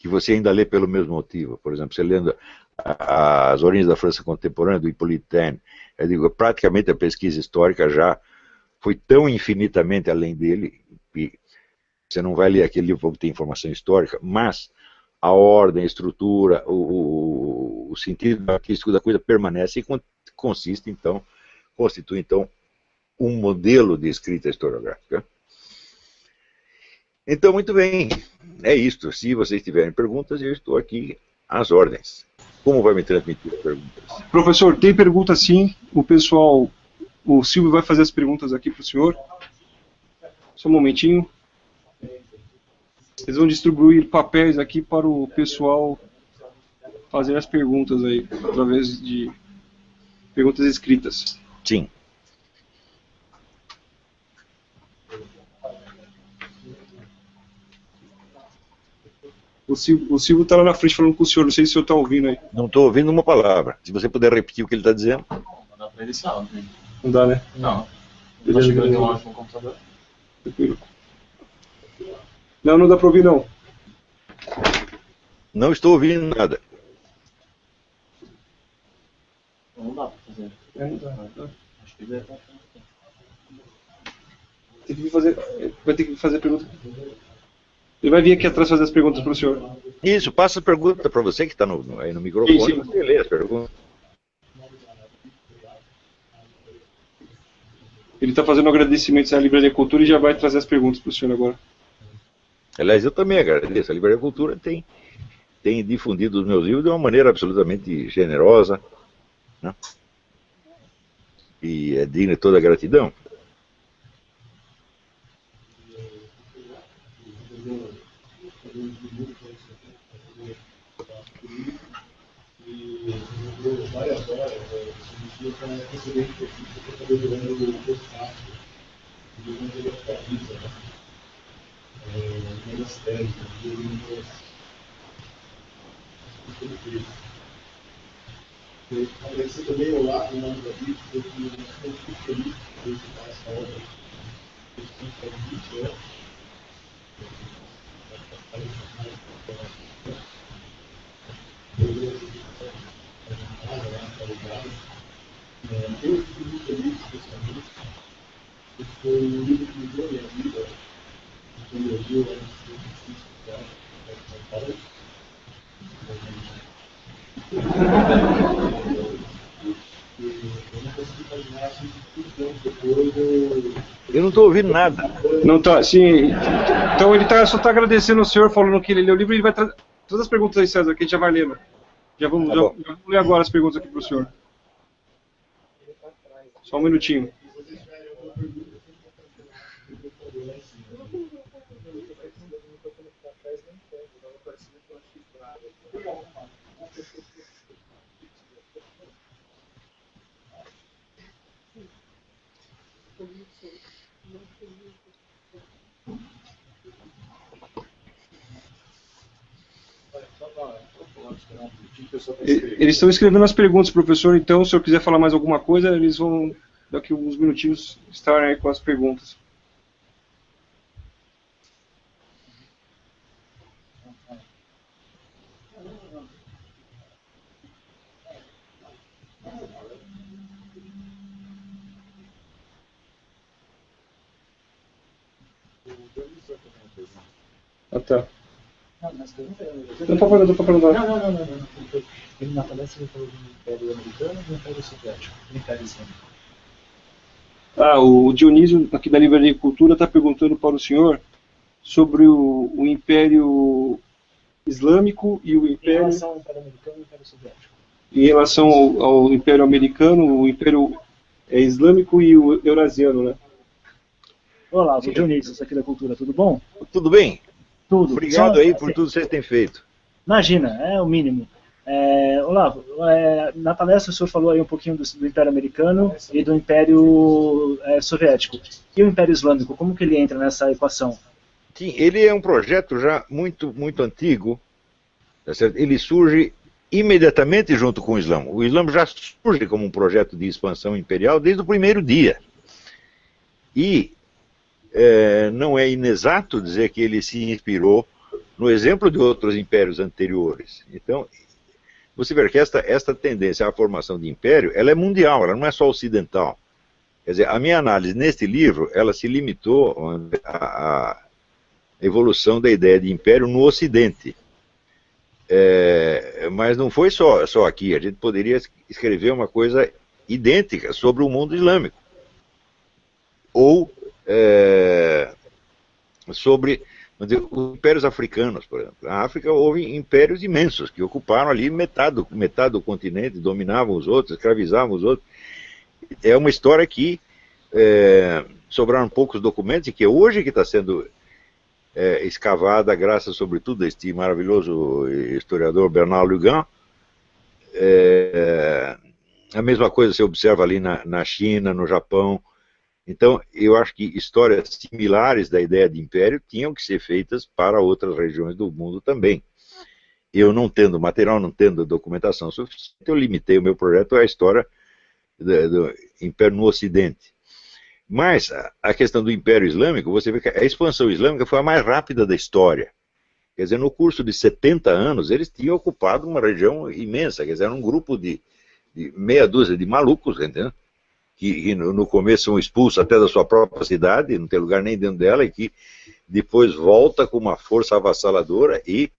que você ainda lê pelo mesmo motivo. Por exemplo, você lendo As Origens da França Contemporânea, do Hippolyte Taine, eu digo, praticamente a pesquisa histórica já foi tão infinitamente além dele, e você não vai ler aquele livro para ter informação histórica, mas a ordem, a estrutura, o sentido artístico da coisa permanece e constitui então um modelo de escrita historiográfica. Então, muito bem, é isto. Se vocês tiverem perguntas, eu estou aqui às ordens. Como vai me transmitir as perguntas? Professor, tem pergunta sim. O Silvio vai fazer as perguntas aqui para o senhor. Só um momentinho. Eles vão distribuir papéis aqui para o pessoal fazer as perguntas aí, através de perguntas escritas. Sim. O Silvio está lá na frente falando com o senhor, não sei se o senhor está ouvindo aí. Não estou ouvindo uma palavra. Se você puder repetir o que ele está dizendo. Não dá para iniciar, não tem? Não dá, né? Não. Não está chegando nenhum áudio no computador? Tranquilo. Não, não dá para ouvir, não. Não estou ouvindo nada. Não dá para fazer. Não dá. Acho que deve estar. Vai ter que fazer pergunta. Ele vai vir aqui atrás fazer as perguntas para o senhor. Isso, passa a pergunta para você que está aí no microfone. Sim. Você lê as perguntas. Ele está fazendo agradecimentos à Livraria Cultura e já vai trazer as perguntas para o senhor agora. Aliás, eu também agradeço. A Livraria Cultura tem difundido os meus livros de uma maneira absolutamente generosa, né? E é digna de toda a gratidão. Agradecer também ao lado, em nome da Bíblia, porque nós estamos muito felizes por participar dessa obra. Eu fico muito feliz, especialmente, porque foi um livro que mudou a minha vida, que me deu lá no Instituto de São Paulo. Eu não consigo imaginar assim, tudo tempo depois Eu não estou ouvindo nada. Não tá, sim. Então ele só está agradecendo ao senhor, falando que ele leu o livro e ele vai trazer todas as perguntas aí, César, que a gente já vai lendo. Já vamos ler agora as perguntas aqui para o senhor. Só um minutinho. Eles estão escrevendo as perguntas, professor, então se eu quiser falar mais alguma coisa, eles vão, daqui uns minutinhos, estar aí com as perguntas. Ah, tá. Não estou perguntando. Não. Ele na palestra ele falou do Império Americano e do Império Soviético. Do Império Islâmico. O Dionísio, aqui da Livraria Cultura, está perguntando para o senhor sobre o Império Islâmico e o Império... Em relação ao Império Americano e o Império Soviético. Em relação ao Império Americano, o Império Islâmico e o Eurasiano, né? Olá, sou Dionísio, aqui da Cultura, tudo bom? Tudo bem? Tudo. Obrigado aí por tudo que vocês têm feito. Imagina, é o mínimo. Olavo, na palestra o senhor falou aí um pouquinho do Império Americano e do Império Soviético. E o Império Islâmico, como que ele entra nessa equação? Sim, ele é um projeto já muito, muito antigo. Tá certo? Ele surge imediatamente junto com o Islã. O Islã já surge como um projeto de expansão imperial desde o primeiro dia. E não é inexato dizer que ele se inspirou no exemplo de outros impérios anteriores. Então, você vê que esta tendência à formação de império, ela é mundial, ela não é só ocidental. Quer dizer, a minha análise neste livro, ela se limitou à evolução da ideia de império no Ocidente. Mas não foi só aqui, a gente poderia escrever uma coisa idêntica sobre o mundo islâmico. Ou sobre os impérios africanos, por exemplo. Na África houve impérios imensos que ocuparam ali metade do continente, dominavam os outros, escravizavam os outros. É uma história que sobraram poucos documentos e que hoje que está sendo escavada, graças sobretudo a este maravilhoso historiador Bernard Lugan. A mesma coisa se observa ali na China, no Japão. Então, eu acho que histórias similares da ideia de império tinham que ser feitas para outras regiões do mundo também. Eu não tendo material, não tendo documentação suficiente, eu limitei o meu projeto à história do império no Ocidente. Mas a questão do Império Islâmico, você vê que a expansão islâmica foi a mais rápida da história. Quer dizer, no curso de 70 anos, eles tinham ocupado uma região imensa. Quer dizer, era um grupo de meia dúzia de malucos, entendeu? Que no começo são expulsos até da sua própria cidade, não tem lugar nem dentro dela, e que depois volta com uma força avassaladora e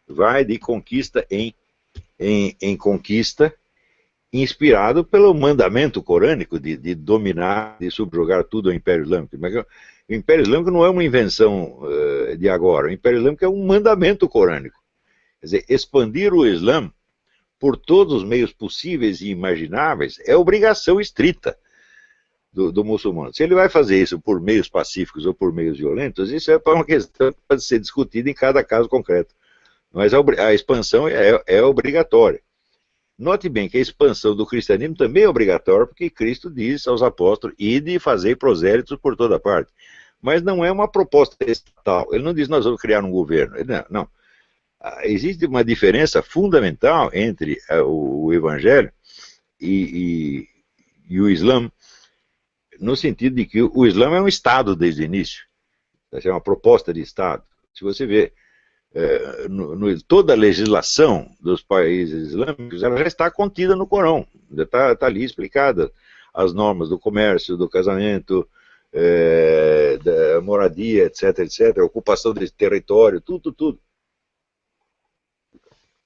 vai de conquista em conquista, inspirado pelo mandamento corânico de dominar, de subjugar tudo ao Império Islâmico. Mas o Império Islâmico não é uma invenção de agora, o Império Islâmico é um mandamento corânico. Quer dizer, expandir o Islã por todos os meios possíveis e imagináveis é obrigação estrita do muçulmano. Se ele vai fazer isso por meios pacíficos ou por meios violentos, isso é uma questão que pode ser discutida em cada caso concreto. Mas a expansão é obrigatória. Note bem que a expansão do cristianismo também é obrigatória, porque Cristo diz aos apóstolos, ide e fazei prosélitos por toda parte. Mas não é uma proposta estatal. Ele não diz, nós vamos criar um governo. Não. Existe uma diferença fundamental entre o Evangelho e o Islã, no sentido de que o Islã é um Estado desde o início. É uma proposta de Estado. Se você vê toda a legislação dos países islâmicos, ela já está contida no Corão. Já está ali explicada. As normas do comércio, do casamento, da moradia, etc., a ocupação desse território, tudo.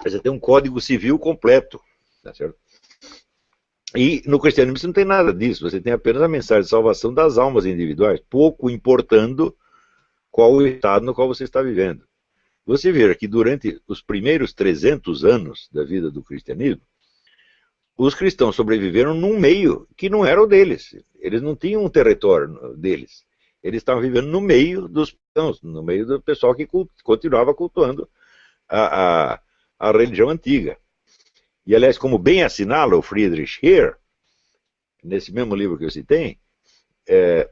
Você tem um código civil completo, tá certo? E no cristianismo você não tem nada disso, você tem apenas a mensagem de salvação das almas individuais, pouco importando qual o estado no qual você está vivendo. Você vê que durante os primeiros 300 anos da vida do cristianismo, os cristãos sobreviveram num meio que não era o deles. Eles não tinham um território deles. Eles estavam vivendo no meio dos cristãos, no meio do pessoal que continuava cultuando a religião antiga. E, aliás, como bem assinala o Friedrich Heer, nesse mesmo livro que eu citei,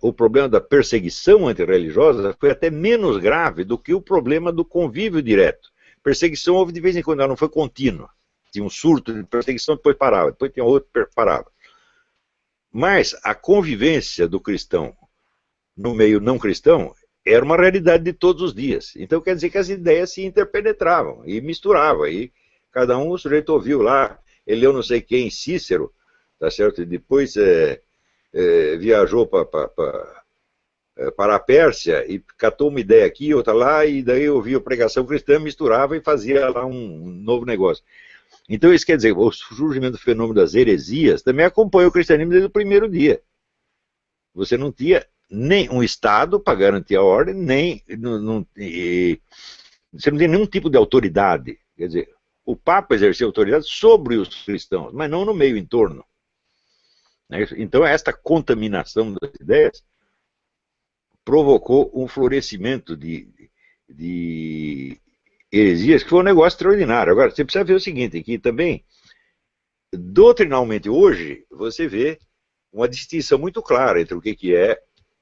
o problema da perseguição antirreligiosa foi até menos grave do que o problema do convívio direto. Perseguição houve de vez em quando, ela não foi contínua. Tinha um surto de perseguição, depois parava, depois tinha outro, parava. Mas a convivência do cristão no meio não cristão era uma realidade de todos os dias. Então quer dizer que as ideias se interpenetravam e misturavam. E cada um, o sujeito ouviu lá, ele leu não sei quem, Cícero, tá certo? E depois viajou para a Pérsia e catou uma ideia aqui, outra lá, e daí ouvia a pregação cristã, misturava e fazia lá um novo negócio. Então isso quer dizer, o surgimento do fenômeno das heresias também acompanha o cristianismo desde o primeiro dia. Você não tinha nem um Estado para garantir a ordem, você não tinha nenhum tipo de autoridade. Quer dizer, o Papa exercia autoridade sobre os cristãos, mas não no meio entorno. Então esta contaminação das ideias provocou um florescimento de heresias, que foi um negócio extraordinário. Agora, você precisa ver o seguinte, que também, doutrinalmente hoje, você vê uma distinção muito clara entre o que é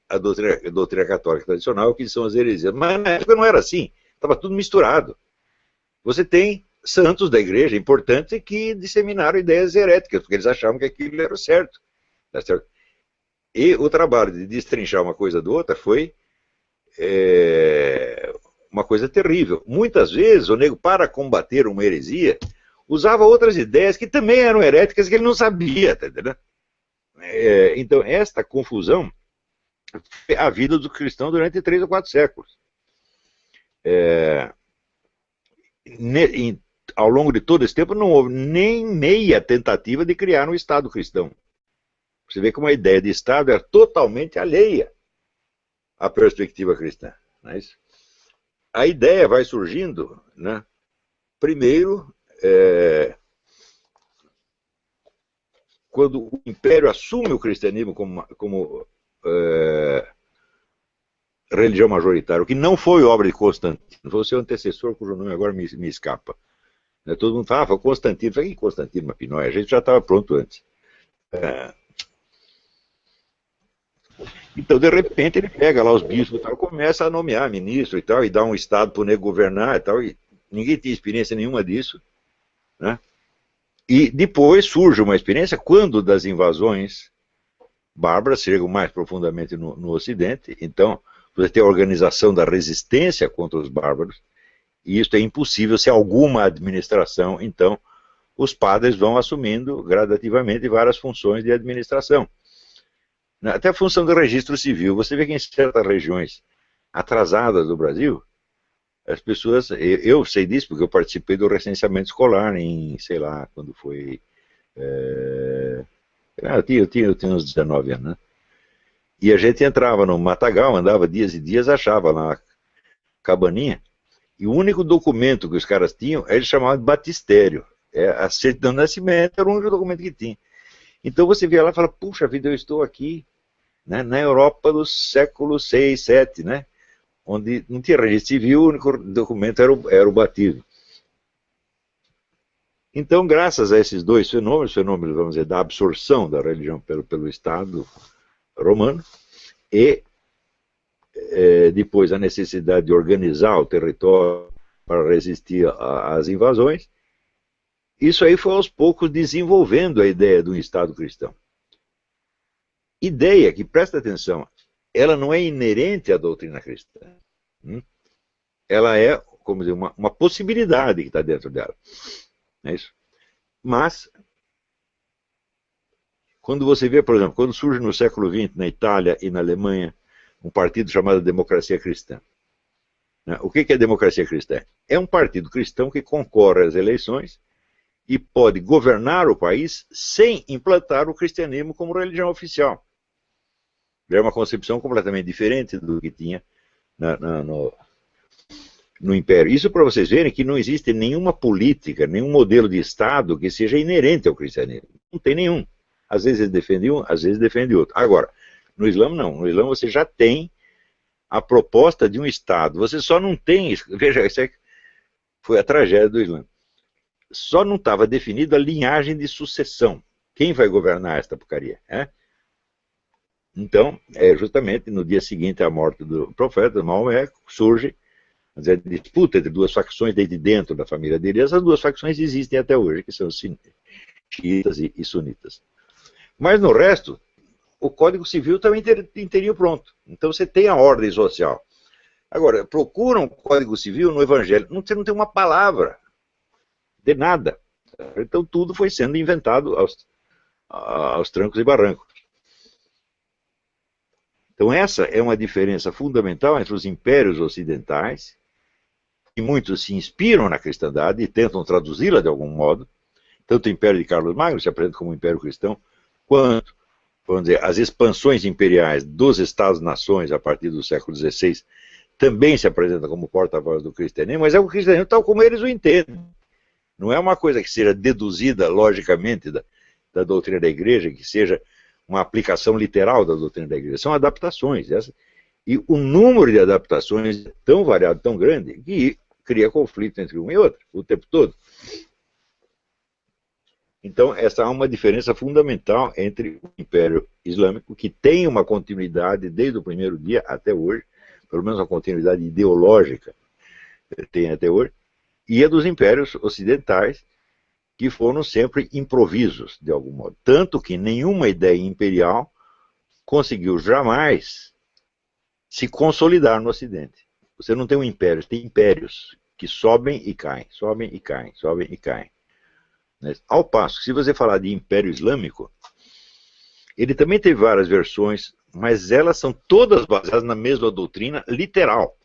a doutrina católica tradicional e o que são as heresias. Mas na época não era assim, estava tudo misturado. Você tem santos da igreja importantes que disseminaram ideias heréticas, porque eles achavam que aquilo era o certo. Tá certo? E o trabalho de destrinchar uma coisa da outra foi uma coisa terrível. Muitas vezes o nego, para combater uma heresia, usava outras ideias que também eram heréticas que ele não sabia, tá entendendo? Então, esta confusão foi a vida do cristão durante 3 ou 4 séculos. Ao longo de todo esse tempo, não houve nem meia tentativa de criar um Estado cristão. Você vê como a ideia de Estado era totalmente alheia à perspectiva cristã. Não é isso? A ideia vai surgindo, né? Primeiro, quando o Império assume o cristianismo como religião majoritária, o que não foi obra de Constantino, foi o seu antecessor, cujo nome agora me escapa. Todo mundo falava Constantino. Eu falei, que Constantino, uma pinóia? A gente já estava pronto antes. Então, de repente, ele pega lá os bispos e tal, começa a nomear ministro e tal, e dá um estado para o nego governar e tal, e ninguém tinha experiência nenhuma disso, né? E depois surge uma experiência quando das invasões bárbaras chegam mais profundamente no Ocidente. Então, você tem a organização da resistência contra os bárbaros, e isso é impossível se alguma administração. Então, os padres vão assumindo gradativamente várias funções de administração. Até a função do registro civil. Você vê que em certas regiões atrasadas do Brasil, as pessoas... Eu sei disso porque eu participei do recenseamento escolar em, sei lá, quando foi... Eu tinha uns 19 anos, né? E a gente entrava no matagal, andava dias e dias, achava lá a cabaninha, e o único documento que os caras tinham, eles chamavam de batistério. A certidão de nascimento era o único documento que tinha. Então você via lá e fala, puxa vida, eu estou aqui, né, na Europa do século 6, 7, né, onde não tinha registro civil, o único documento era o batismo. Então, graças a esses dois fenômenos, vamos dizer, da absorção da religião pelo Estado romano, e depois a necessidade de organizar o território para resistir às invasões, isso aí foi aos poucos desenvolvendo a ideia de um Estado cristão. Ideia que, presta atenção, ela não é inerente à doutrina cristã. Ela é, como dizer, uma possibilidade que está dentro dela. É isso? Mas, quando você vê, por exemplo, quando surge no século XX, na Itália e na Alemanha, um partido chamado Democracia Cristã. O que é a democracia cristã? É um partido cristão que concorre às eleições e pode governar o país sem implantar o cristianismo como religião oficial. É uma concepção completamente diferente do que tinha no Império. Isso para vocês verem que não existe nenhuma política, nenhum modelo de Estado que seja inerente ao cristianismo. Não tem nenhum. Às vezes ele defende um, às vezes defende outro. Agora, no Islã não. No Islã você já tem a proposta de um Estado. Você só não tem... Veja, isso foi a tragédia do Islã. Só não estava definida a linhagem de sucessão. Quem vai governar esta porcaria? Então, justamente no dia seguinte à morte do profeta, Maomé, surge a disputa entre duas facções desde dentro da família dele. Essas duas facções existem até hoje, que são os xiitas e sunitas. Mas no resto, o Código Civil também teria pronto. Então você tem a ordem social. Agora, procura um Código Civil no Evangelho. Você não tem uma palavra de nada. Então tudo foi sendo inventado aos trancos e barrancos. Então essa é uma diferença fundamental entre os impérios ocidentais, que muitos se inspiram na cristandade e tentam traduzi-la de algum modo. Tanto o Império de Carlos Magno se apresenta como um império cristão, quanto, vamos dizer, as expansões imperiais dos Estados-nações a partir do século XVI também se apresentam como porta-voz do cristianismo, mas é o cristianismo tal como eles o entendem. Não é uma coisa que seja deduzida logicamente da doutrina da igreja, que seja uma aplicação literal da doutrina da igreja. São adaptações. E o número de adaptações é tão variado, tão grande, que cria conflito entre uma e outra, o tempo todo. Então, essa é uma diferença fundamental entre o Império Islâmico, que tem uma continuidade desde o primeiro dia até hoje, pelo menos uma continuidade ideológica tem até hoje, e a dos impérios ocidentais, que foram sempre improvisos, de algum modo. Tanto que nenhuma ideia imperial conseguiu jamais se consolidar no Ocidente. Você não tem um império, você tem impérios que sobem e caem, sobem e caem, sobem e caem. Ao passo que, se você falar de Império Islâmico, ele também teve várias versões, mas elas são todas baseadas na mesma doutrina literal.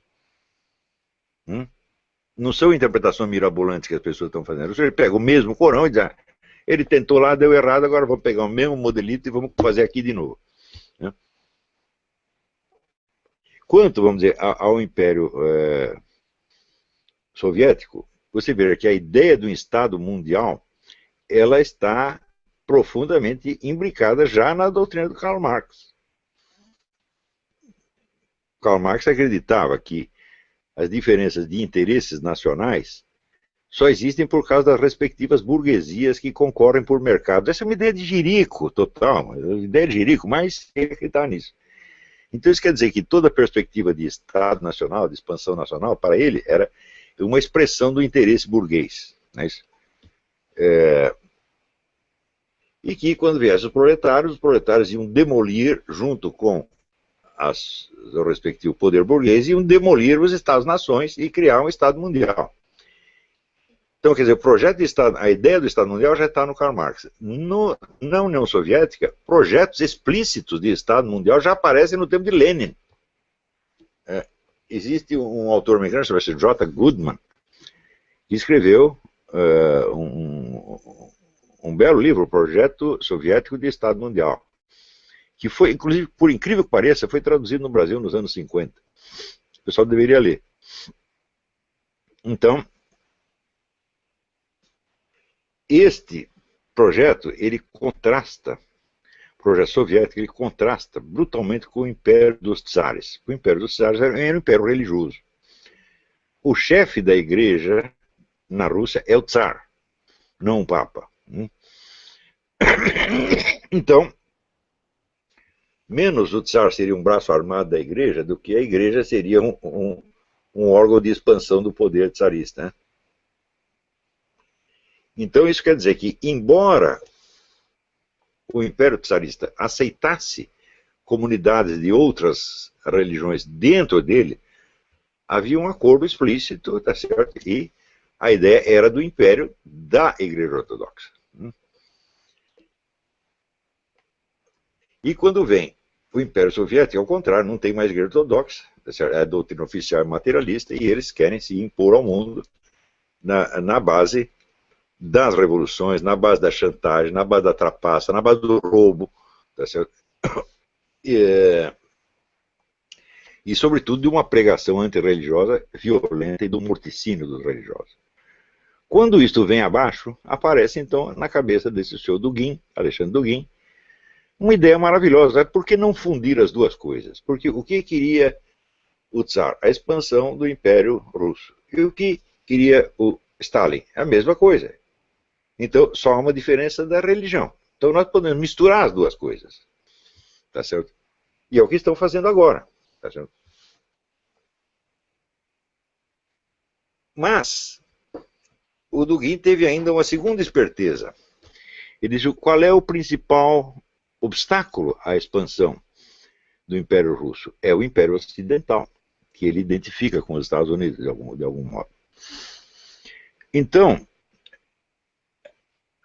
Não são interpretações mirabolantes que as pessoas estão fazendo. Você pega o mesmo Corão e diz, ele tentou lá, deu errado, agora vamos pegar o mesmo modelito e vamos fazer aqui de novo. Quanto, vamos dizer, ao Império Soviético, você vê que a ideia do Estado mundial, ela está profundamente imbricada já na doutrina do Karl Marx. Karl Marx acreditava que as diferenças de interesses nacionais só existem por causa das respectivas burguesias que concorrem por mercado. Essa é uma ideia de jirico total, uma ideia de jirico, mas ele acredita nisso. Então isso quer dizer que toda perspectiva de Estado nacional, de expansão nacional, para ele era uma expressão do interesse burguês. Não é isso? E que quando viessem os proletários iam demolir, junto com o respectivo poder burguês, iam demolir os Estados-nações e criar um Estado mundial. Então, quer dizer, o projeto de Estado, a ideia do Estado mundial já está no Karl Marx. Na União Soviética, projetos explícitos de Estado mundial já aparecem no tempo de Lenin. Existe um autor americano, chamado J. Goodman, que escreveu um belo livro, o Projeto Soviético de Estado Mundial, que foi, inclusive, por incrível que pareça, foi traduzido no Brasil nos anos 50. O pessoal deveria ler. Então, este projeto, ele contrasta, o projeto soviético, ele contrasta brutalmente com o Império dos Tsares. O Império dos Tsares era um império religioso. O chefe da igreja na Rússia é o Tsar, não o Papa. Então, menos o Tsar seria um braço armado da igreja do que a igreja seria um órgão de expansão do poder tsarista, né? Então isso quer dizer que, embora o Império Tsarista aceitasse comunidades de outras religiões dentro dele, havia um acordo explícito, tá certo? E a ideia era do Império da Igreja Ortodoxa. E quando vem o Império Soviético, ao contrário, não tem mais Igreja Ortodoxa, tá certo? A doutrina oficial é materialista e eles querem se impor ao mundo na base das revoluções, na base da chantagem, na base da trapaça, na base do roubo, tá certo? E sobretudo de uma pregação antirreligiosa violenta e do morticínio dos religiosos. Quando isto vem abaixo, aparece então na cabeça desse senhor Dugin, Alexandre Dugin, uma ideia maravilhosa. Por que não fundir as duas coisas? Porque o que queria o Tsar? A expansão do Império Russo. E o que queria o Stalin? A mesma coisa. Então, só há uma diferença da religião. Então, nós podemos misturar as duas coisas. Tá certo? E é o que estão fazendo agora. Tá certo? Mas, o Dugin teve ainda uma segunda esperteza. Ele disse: qual é o principal obstáculo à expansão do Império Russo? É o Império Ocidental, que ele identifica com os Estados Unidos, de algum modo. Então,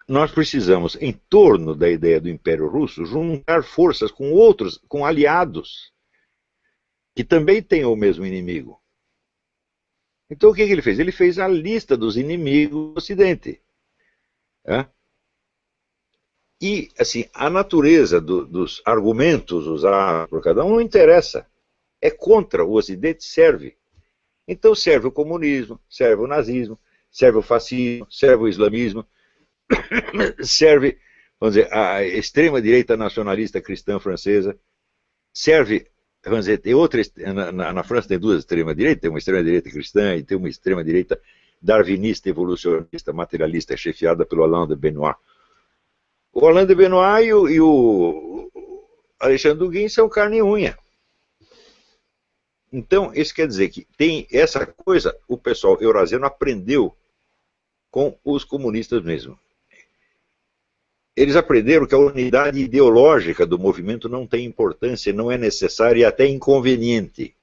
nós precisamos, em torno da ideia do Império Russo, juntar forças com outros, com aliados, que também têm o mesmo inimigo. Então o que ele fez? Ele fez a lista dos inimigos do Ocidente. E, assim, a natureza dos argumentos usados por cada um não interessa. É contra o Ocidente, serve. Então serve o comunismo, serve o nazismo, serve o fascismo, serve o islamismo, serve, vamos dizer, a extrema-direita nacionalista cristã francesa, serve, vamos dizer, tem outra, na França tem duas extremas-direitas, tem uma extrema-direita cristã e tem uma extrema-direita darwinista, evolucionista, materialista, chefiada pelo Alain de Benoist. O Alain de Benoist e o Alexandre Dugin são carne e unha. Então, isso quer dizer que tem essa coisa, o pessoal eurasiano aprendeu com os comunistas mesmo. Eles aprenderam que a unidade ideológica do movimento não tem importância, não é necessária e até inconveniente.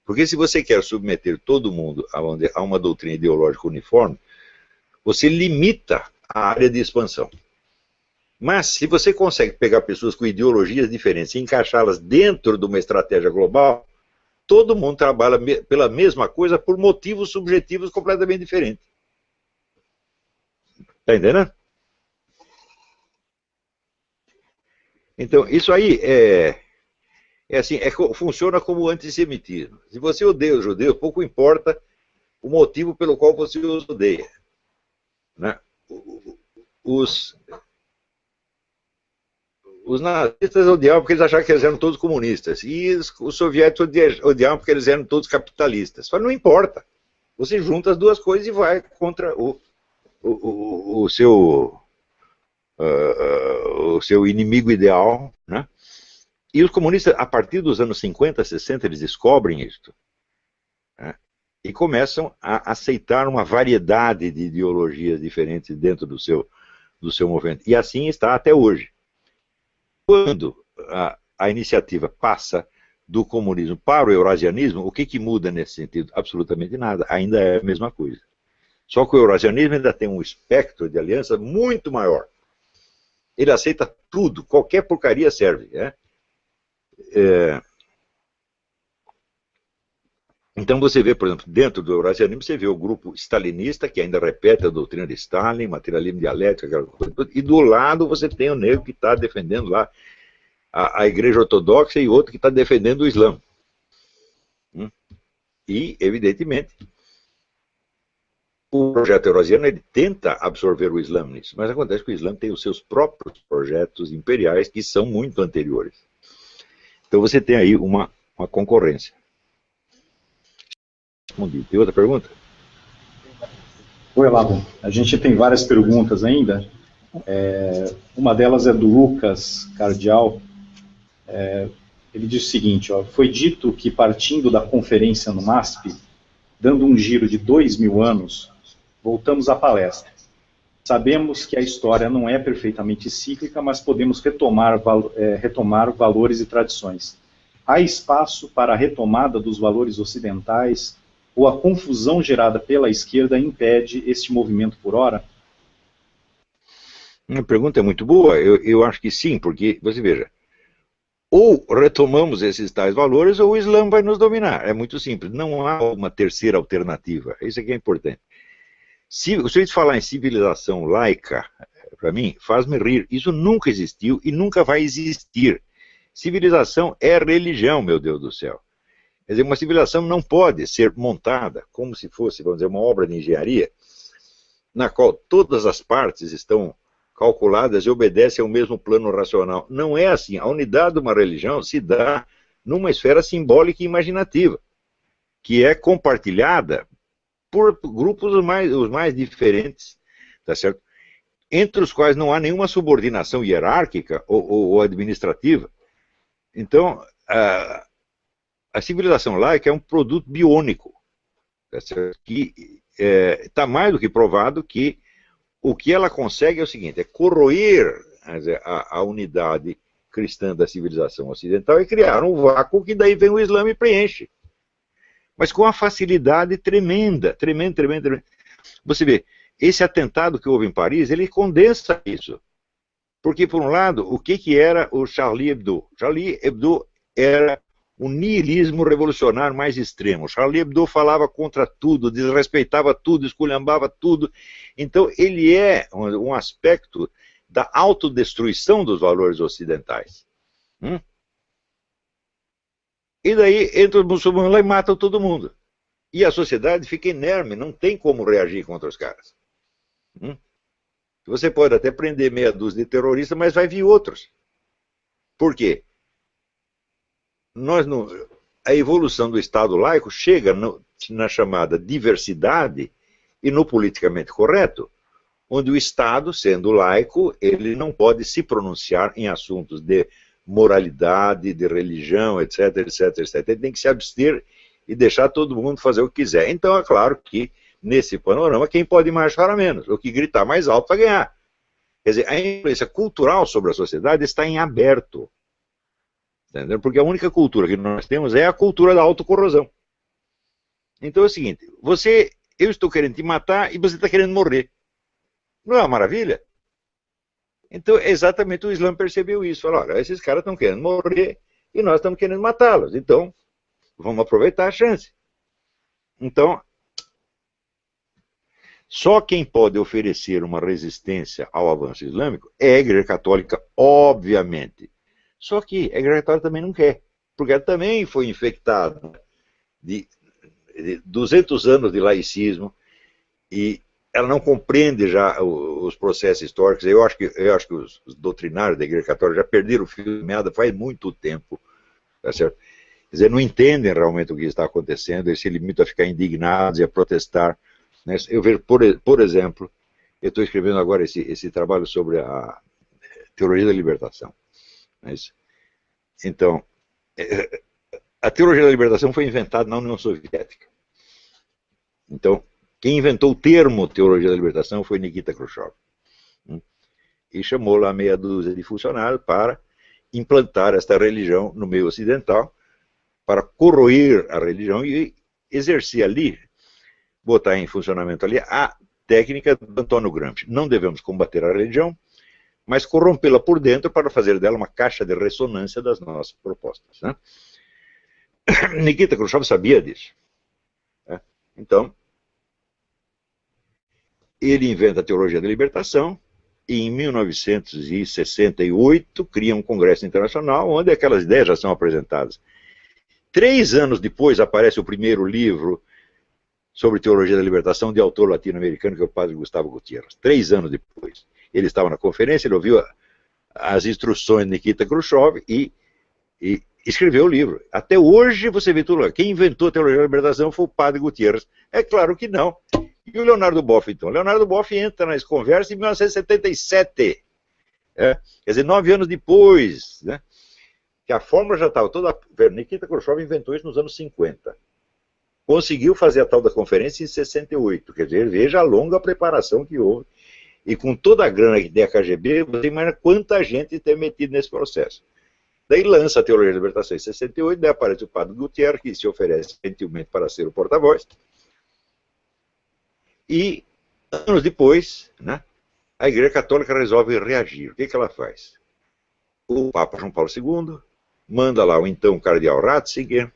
Porque se você quer submeter todo mundo a uma doutrina ideológica uniforme, você limita a área de expansão. Mas se você consegue pegar pessoas com ideologias diferentes e encaixá-las dentro de uma estratégia global, todo mundo trabalha pela mesma coisa por motivos subjetivos completamente diferentes. Está entendendo? Então, isso aí funciona como antissemitismo. Se você odeia os judeus, pouco importa o motivo pelo qual você os odeia. Né? Os nazistas odiavam porque eles achavam que eles eram todos comunistas. E os soviéticos odiavam porque eles eram todos capitalistas. Mas não importa. Você junta as duas coisas e vai contra o seu inimigo ideal, né? E os comunistas, a partir dos anos 50, 60, eles descobrem isso, né? E começam a aceitar uma variedade de ideologias diferentes dentro do seu movimento. E assim está até hoje. Quando a iniciativa passa do comunismo para o eurasianismo, o que muda nesse sentido? Absolutamente nada, ainda é a mesma coisa. Só que o eurasianismo ainda tem um espectro de aliança muito maior. Ele aceita tudo, qualquer porcaria serve. Né? Então você vê, por exemplo, dentro do eurasianismo, você vê o grupo stalinista, que ainda repete a doutrina de Stalin, materialismo dialético, aquela coisa, e do lado você tem o negro que está defendendo lá a igreja ortodoxa e outro que está defendendo o Islã. E, evidentemente, o projeto eurasiano ele tenta absorver o Islã nisso, mas acontece que o Islã tem os seus próprios projetos imperiais que são muito anteriores. Então você tem aí uma concorrência. Tem outra pergunta? Oi, Olavo. A gente tem várias perguntas ainda. Uma delas é do Lucas Cardial. Ele diz o seguinte, ó, foi dito que partindo da conferência no MASP, dando um giro de 2000 anos, voltamos à palestra. Sabemos que a história não é perfeitamente cíclica, mas podemos retomar valores e tradições. Há espaço para a retomada dos valores ocidentais ou a confusão gerada pela esquerda impede este movimento por hora? A pergunta é muito boa. Eu acho que sim, porque, você veja, ou retomamos esses tais valores ou o Islã vai nos dominar. É muito simples, não há uma terceira alternativa. Isso aqui é importante. Se o senhor falar em civilização laica, para mim, faz-me rir. Isso nunca existiu e nunca vai existir. Civilização é religião, meu Deus do céu. Quer dizer, uma civilização não pode ser montada como se fosse, vamos dizer, uma obra de engenharia, na qual todas as partes estão calculadas e obedecem ao mesmo plano racional. Não é assim. A unidade de uma religião se dá numa esfera simbólica e imaginativa, que é compartilhada por grupos os mais diferentes, tá certo? Entre os quais não há nenhuma subordinação hierárquica ou administrativa. Então, a civilização laica é um produto biônico, tá certo? Que está mais do que provado que o que ela consegue é o seguinte, é corroer a unidade cristã da civilização ocidental e criar um vácuo que daí vem o Islã e preenche. Mas com uma facilidade tremenda, tremenda. Você vê, esse atentado que houve em Paris, ele condensa isso. Porque, por um lado, o que era o Charlie Hebdo? Charlie Hebdo era o niilismo revolucionário mais extremo. Charlie Hebdo falava contra tudo, desrespeitava tudo, esculhambava tudo. Então, ele é um aspecto da autodestruição dos valores ocidentais. E daí entra os muçulmanos lá e matam todo mundo. E a sociedade fica inerme, não tem como reagir contra os caras. Você pode até prender meia dúzia de terroristas, mas vai vir outros. Por quê? A evolução do Estado laico chega na chamada diversidade e no politicamente correto, onde o Estado, sendo laico, ele não pode se pronunciar em assuntos de moralidade, de religião, etc. Ele tem que se abster e deixar todo mundo fazer o que quiser. Então é claro que, nesse panorama, quem pode mais chorar menos, o que gritar mais alto vai ganhar. Quer dizer, a influência cultural sobre a sociedade está em aberto. Entendeu? Porque a única cultura que nós temos é a cultura da autocorrosão. Então é o seguinte, eu estou querendo te matar e você está querendo morrer. Não é uma maravilha? Então, exatamente o Islã percebeu isso. Falou, olha, esses caras estão querendo morrer e nós estamos querendo matá-los. Então, vamos aproveitar a chance. Então, só quem pode oferecer uma resistência ao avanço islâmico é a Igreja Católica, obviamente. Só que a Igreja Católica também não quer, porque ela também foi infectada de 200 anos de laicismo e ela não compreende já os processos históricos. Eu acho que os doutrinários da Igreja Católica já perderam o fio de meada faz muito tempo, tá certo? Quer dizer, não entendem realmente o que está acontecendo, eles se limitam a ficar indignados e a protestar. Né? Eu vejo, por exemplo, eu estou escrevendo agora esse trabalho sobre a teologia da libertação. Mas, então, a teologia da libertação foi inventada na União Soviética. Então, quem inventou o termo teologia da libertação foi Nikita Khrushchev. E chamou lá meia dúzia de funcionários para implantar esta religião no meio ocidental, para corroer a religião e exercer ali, botar em funcionamento ali a técnica do Antônio Gramsci. Não devemos combater a religião, mas corrompê-la por dentro para fazer dela uma caixa de ressonância das nossas propostas. Né? Nikita Khrushchev sabia disso. Né? Então, ele inventa a teologia da libertação e em 1968 cria um congresso internacional onde aquelas ideias já são apresentadas. 3 anos depois aparece o primeiro livro sobre teologia da libertação de autor latino-americano, que é o padre Gustavo Gutiérrez. 3 anos depois. Ele estava na conferência, ele ouviu as instruções de Nikita Khrushchev e escreveu o livro. Até hoje você vê tudo lá. Quem inventou a teologia da libertação foi o padre Gutiérrez. É claro que não. E o Leonardo Boff, então? Leonardo Boff entra nas conversas em 1977. Quer dizer, 9 anos depois, né? Que a fórmula já estava toda... Nikita Khrushchev inventou isso nos anos 50. Conseguiu fazer a tal da conferência em 68. Quer dizer, veja a longa preparação que houve. E com toda a grana que tem a KGB, você imagina quanta gente tem metido nesse processo. Daí lança a teologia da libertação em 68, daí aparece o padre Gutiérrez, que se oferece gentilmente para ser o porta-voz. E, anos depois, né, a Igreja Católica resolve reagir. O que ela faz? O Papa João Paulo II manda lá o então cardeal Ratzinger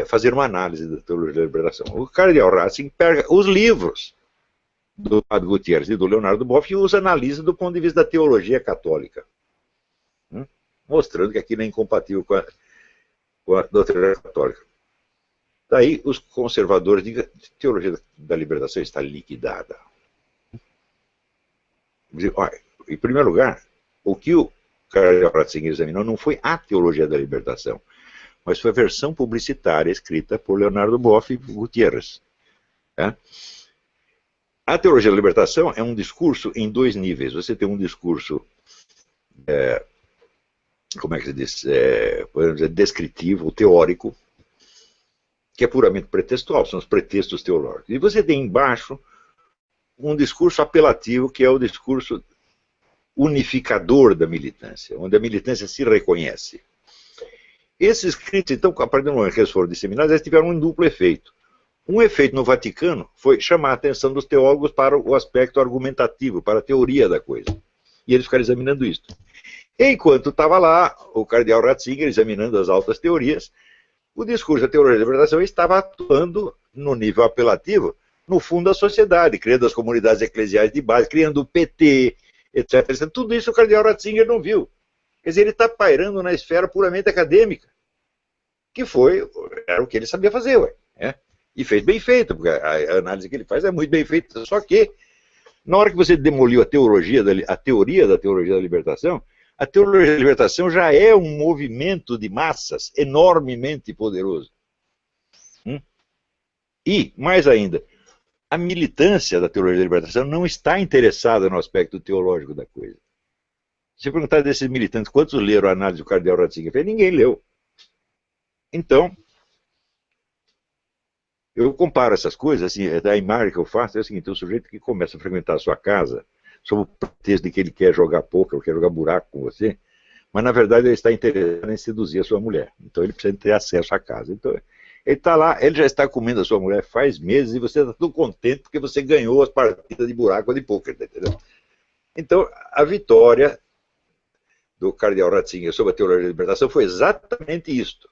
fazer uma análise da teologia da libertação. O cardeal Ratzinger pega os livros do padre Gutiérrez e do Leonardo Boff e os analisa do ponto de vista da teologia católica, mostrando que aquilo é incompatível com a doutrina católica. Daí os conservadores dizem que a teologia da libertação está liquidada. Olha, em primeiro lugar, o que o cardeal Ratzinger examinou não foi a teologia da libertação, mas foi a versão publicitária escrita por Leonardo Boff e Gutiérrez. A teologia da libertação é um discurso em 2 níveis. Você tem um discurso, como é que se diz, podemos dizer, descritivo, teórico, que é puramente pretextual, são os pretextos teológicos. E você tem embaixo um discurso apelativo, que é o discurso unificador da militância, onde a militância se reconhece. Esses escritos, então, a partir do momento que eles foram disseminados, eles tiveram um duplo efeito. Um efeito no Vaticano foi chamar a atenção dos teólogos para o aspecto argumentativo, para a teoria da coisa. E eles ficaram examinando isso. Enquanto estava lá o cardeal Ratzinger examinando as altas teorias, o discurso da teologia da libertação estava atuando no nível apelativo, no fundo da sociedade, criando as comunidades eclesiais de base, criando o PT, etc. Tudo isso o cardeal Ratzinger não viu. Quer dizer, ele está pairando na esfera puramente acadêmica, que era o que ele sabia fazer, e fez bem feito, porque a análise que ele faz é muito bem feita, só que, na hora que você demoliu a teoria da teologia da libertação, a teologia da libertação já é um movimento de massas enormemente poderoso. E, mais ainda, a militância da teologia da libertação não está interessada no aspecto teológico da coisa. Se perguntar desses militantes, quantos leram a análise do cardeal Ratzinger? Ninguém leu. Então, eu comparo essas coisas, assim, a imagem que eu faço é o seguinte: o sujeito que começa a frequentar a sua casa, sob o pretexto de que ele quer jogar poker, ou quer jogar buraco com você, mas na verdade ele está interessado em seduzir a sua mulher. Então ele precisa ter acesso à casa. Então Ele está lá, ele já está comendo a sua mulher faz meses e você está tudo contente porque você ganhou as partidas de buraco de pôquer, entendeu? Então, a vitória do cardeal Ratzinger sobre a teologia da libertação foi exatamente isto.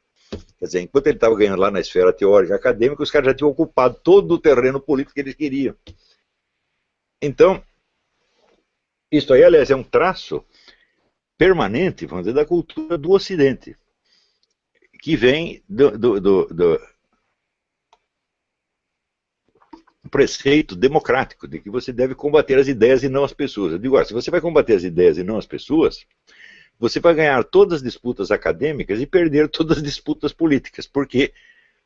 Quer dizer, enquanto ele estava ganhando lá na esfera teórica acadêmica, os caras já tinham ocupado todo o terreno político que eles queriam. Então, isso aí, aliás, é um traço permanente, vamos dizer, da cultura do Ocidente, que vem do preceito democrático, de que você deve combater as ideias e não as pessoas. Eu digo, se você vai combater as ideias e não as pessoas, você vai ganhar todas as disputas acadêmicas e perder todas as disputas políticas, porque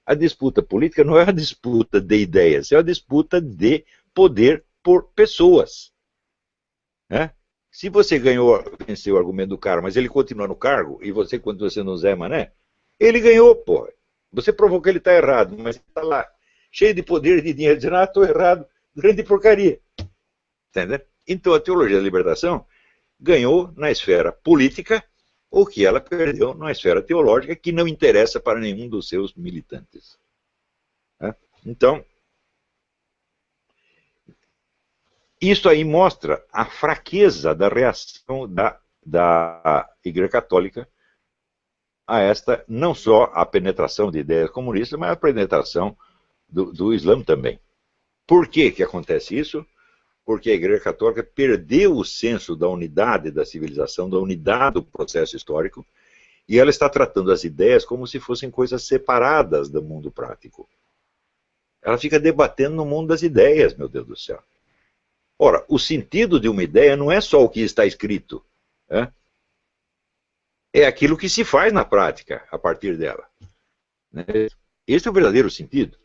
a disputa política não é uma disputa de ideias, é uma disputa de poder por pessoas. Né? Se você venceu o argumento do cara, mas ele continua no cargo, e você, quando você não Zé Mané, ele ganhou, pô. Você provou que ele está errado, mas ele está lá, cheio de poder e de dinheiro, dizendo, estou errado, grande porcaria. Entendeu? Então a teologia da libertação ganhou na esfera política o que ela perdeu na esfera teológica, que não interessa para nenhum dos seus militantes. Então, isso aí mostra a fraqueza da reação da Igreja Católica a esta, não só a penetração de ideias comunistas, mas a penetração do Islã também. Por que que acontece isso? Porque a Igreja Católica perdeu o senso da unidade da civilização, da unidade do processo histórico, e ela está tratando as ideias como se fossem coisas separadas do mundo prático. Ela fica debatendo no mundo das ideias, meu Deus do céu. Ora, o sentido de uma ideia não é só o que está escrito, é aquilo que se faz na prática a partir dela. Esse é o verdadeiro sentido.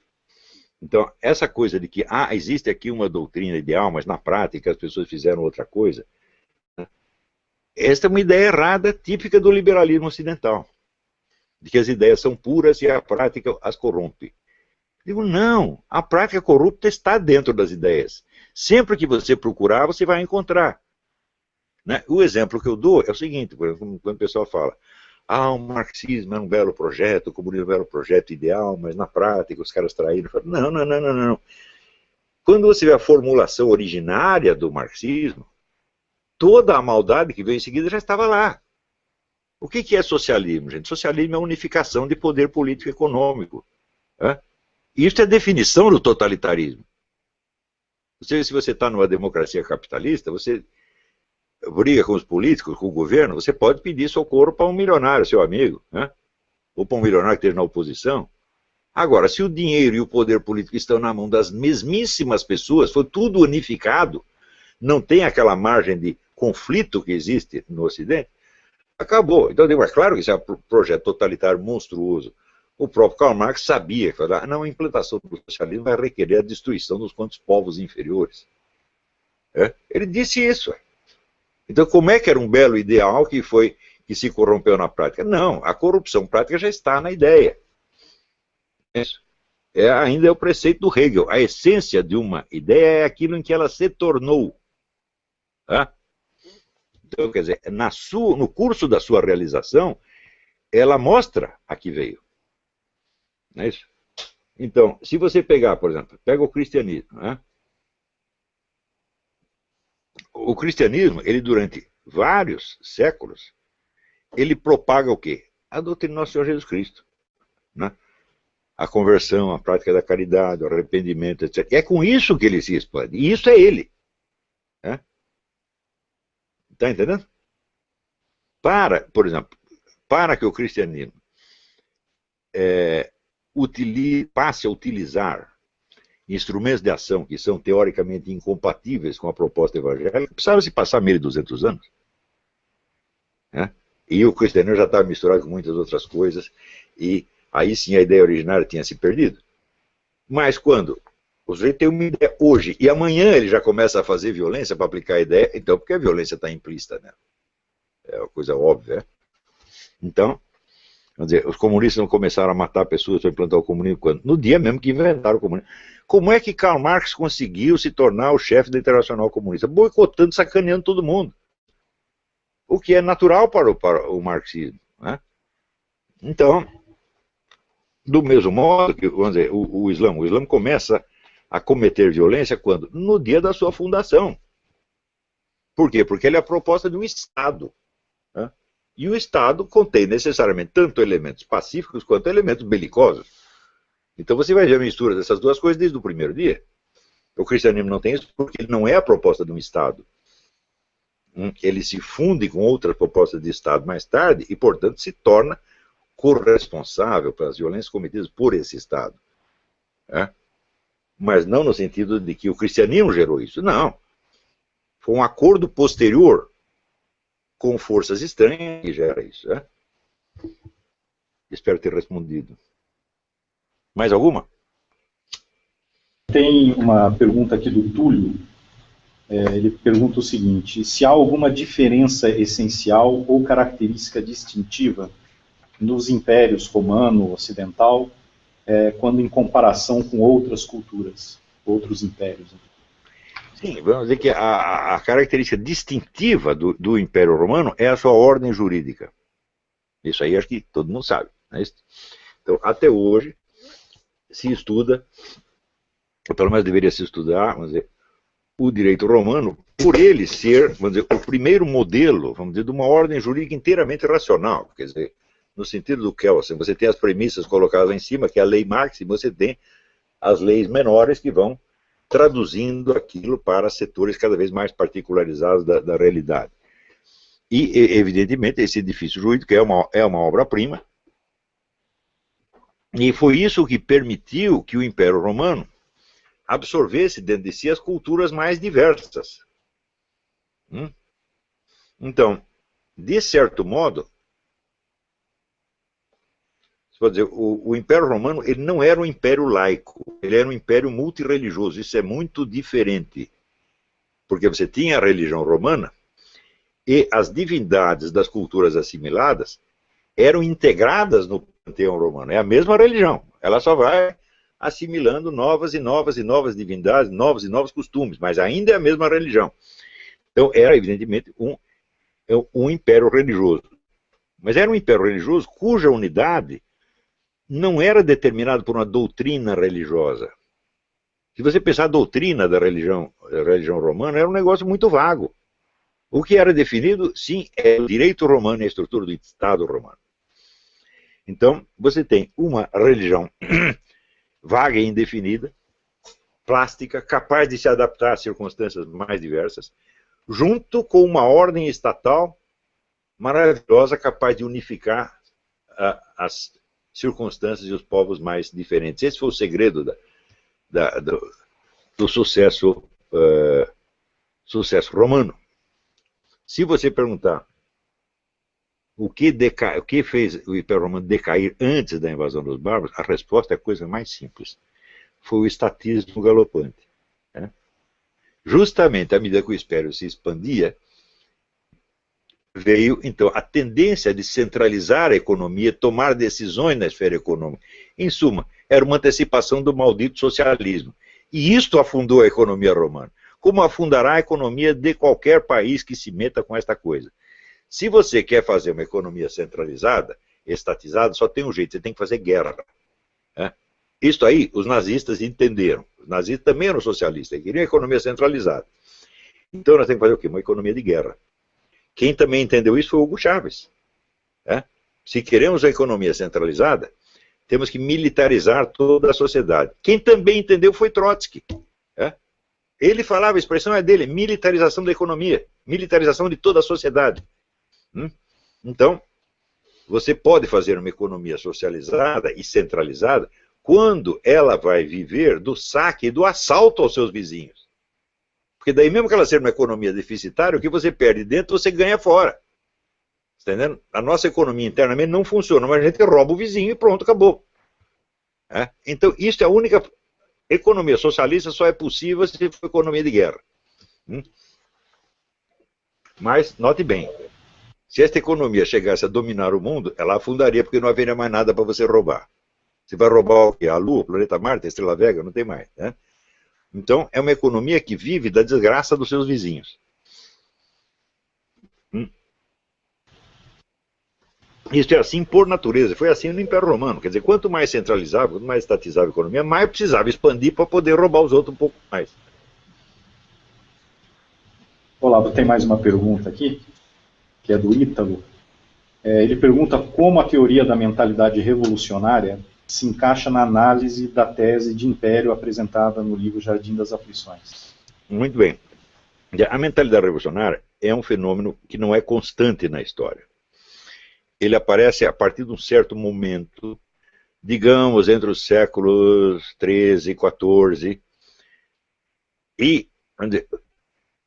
Então, essa coisa de que existe aqui uma doutrina ideal, mas na prática as pessoas fizeram outra coisa, esta é uma ideia errada, típica do liberalismo ocidental, de que as ideias são puras e a prática as corrompe. Digo, não, a prática corrupta está dentro das ideias. Sempre que você procurar, você vai encontrar. O exemplo que eu dou é o seguinte, quando o pessoal fala, o marxismo é um belo projeto, o comunismo é um belo projeto ideal, mas na prática os caras traíram. Não. Quando você vê a formulação originária do marxismo, toda a maldade que veio em seguida já estava lá. O que é socialismo, gente? Socialismo é a unificação de poder político e econômico. Isso é a definição do totalitarismo. Se você está numa democracia capitalista, você briga com os políticos, com o governo, você pode pedir socorro para um milionário, seu amigo, ou para um milionário que esteja na oposição. Agora, se o dinheiro e o poder político estão na mão das mesmíssimas pessoas, foi tudo unificado, não tem aquela margem de conflito que existe no Ocidente, acabou. Então, é claro que isso é um projeto totalitário monstruoso. O próprio Karl Marx sabia que a implantação do socialismo vai requerer a destruição dos quantos povos inferiores. Ele disse isso. Então, como é que era um belo ideal que se corrompeu na prática? Não, a corrupção prática já está na ideia. Isso. Ainda é o preceito do Hegel. A essência de uma ideia é aquilo em que ela se tornou. Então, quer dizer, no curso da sua realização, ela mostra a que veio. Não é isso? Então, se você pegar, por exemplo, pega o cristianismo, o cristianismo, ele durante vários séculos, ele propaga o quê? A doutrina do nosso Senhor Jesus Cristo. A conversão, a prática da caridade, o arrependimento, etc. E é com isso que ele se expande. E isso é ele. Está entendendo? Por exemplo, para que o cristianismo passe a utilizar instrumentos de ação que são teoricamente incompatíveis com a proposta evangélica, precisava se passar 1.200 anos. E o cristianismo já estava misturado com muitas outras coisas, e aí sim a ideia originária tinha se perdido. Mas quando o sujeito tem uma ideia hoje, e amanhã ele já começa a fazer violência para aplicar a ideia, então porque a violência está implícita nela. É uma coisa óbvia. Então, vamos dizer, os comunistas não começaram a matar pessoas para implantar o comunismo quando? No dia mesmo que inventaram o comunismo. Como é que Karl Marx conseguiu se tornar o chefe da Internacional Comunista? Boicotando, sacaneando todo mundo. O que é natural para o marxismo. Então, Do mesmo modo que, vamos dizer, o Islã começa a cometer violência quando? No dia da sua fundação. Por quê? Porque ele é a proposta de um Estado. Né? E o Estado contém necessariamente tanto elementos pacíficos quanto elementos belicosos. Então você vai ver a mistura dessas duas coisas desde o primeiro dia. O cristianismo não tem isso porque ele não é a proposta de um Estado. Ele se funde com outras propostas de Estado mais tarde e, portanto, se torna corresponsável pelas violências cometidas por esse Estado. Né? Mas não no sentido de que o cristianismo gerou isso. Não. Foi um acordo posterior com forças estranhas que gera isso. Né? Espero ter respondido. Mais alguma? Tem uma pergunta aqui do Túlio. Ele pergunta o seguinte: se há alguma diferença essencial ou característica distintiva nos impérios romano, ocidental, quando em comparação com outras culturas, outros impérios? Sim, vamos dizer que a característica distintiva do Império Romano é a sua ordem jurídica. Isso aí acho que todo mundo sabe. Né? Então, até hoje, se estuda, ou pelo menos deveria se estudar, vamos dizer, o direito romano, por ele ser, vamos dizer, o primeiro modelo, vamos dizer, de uma ordem jurídica inteiramente racional. Quer dizer, no sentido do Kelsen, você tem as premissas colocadas lá em cima, que é a lei máxima, você tem as leis menores que vão traduzindo aquilo para setores cada vez mais particularizados da realidade. E, evidentemente, esse edifício jurídico é uma obra-prima, e foi isso que permitiu que o Império Romano absorvesse dentro de si as culturas mais diversas. Então, de certo modo, você pode dizer, o Império Romano ele não era um império laico, ele era um império multirreligioso. Isso é muito diferente, porque você tinha a religião romana e as divindades das culturas assimiladas eram integradas no panteão romano. É a mesma religião, ela só vai assimilando novas e novas e novas divindades, novos e novos costumes, mas ainda é a mesma religião. Então era evidentemente um império religioso. Mas era um império religioso cuja unidade não era determinada por uma doutrina religiosa. Se você pensar a doutrina da religião romana, era um negócio muito vago. O que era definido, sim, é o direito romano e a estrutura do Estado romano. Então, você tem uma religião vaga e indefinida, plástica, capaz de se adaptar às circunstâncias mais diversas, junto com uma ordem estatal maravilhosa, capaz de unificar as circunstâncias e os povos mais diferentes. Esse foi o segredo do sucesso romano. Se você perguntar o que fez o Império Romano decair antes da invasão dos bárbaros, a resposta é a coisa mais simples. Foi o estatismo galopante. Né? Justamente à medida que o Império se expandia, veio, então, a tendência de centralizar a economia, tomar decisões na esfera econômica. Em suma, era uma antecipação do maldito socialismo. E isto afundou a economia romana. Como afundará a economia de qualquer país que se meta com esta coisa. Se você quer fazer uma economia centralizada, estatizada, só tem um jeito, você tem que fazer guerra. Né? Isso aí, os nazistas entenderam. Os nazistas também eram socialistas, queriam a economia centralizada. Então nós temos que fazer o quê? Uma economia de guerra. Quem também entendeu isso foi Hugo Chávez. Né? Se queremos uma economia centralizada, temos que militarizar toda a sociedade. Quem também entendeu foi Trotsky. Né? Ele falava, a expressão é dele, militarização da economia, militarização de toda a sociedade. Então, você pode fazer uma economia socializada e centralizada quando ela vai viver do saque e do assalto aos seus vizinhos. Porque daí mesmo que ela seja uma economia deficitária, o que você perde dentro, você ganha fora. Está entendendo? A nossa economia internamente não funciona, mas a gente rouba o vizinho e pronto, acabou. Então, isso é a única... Economia socialista só é possível se for economia de guerra. Mas, note bem, se esta economia chegasse a dominar o mundo, ela afundaria porque não haveria mais nada para você roubar. Você vai roubar o quê? A Lua, o planeta Marte, a Estrela Vega? Não tem mais. Né? Então, é uma economia que vive da desgraça dos seus vizinhos. Isso é assim por natureza, foi assim no Império Romano. Quer dizer, quanto mais centralizava, quanto mais estatizava a economia, mais precisava expandir para poder roubar os outros um pouco mais. Olavo, tem mais uma pergunta aqui, que é do Ítalo. Ele pergunta como a teoria da mentalidade revolucionária se encaixa na análise da tese de império apresentada no livro Jardim das Aflições. Muito bem. A mentalidade revolucionária é um fenômeno que não é constante na história. Ele aparece a partir de um certo momento, digamos, entre os séculos 13 e 14, e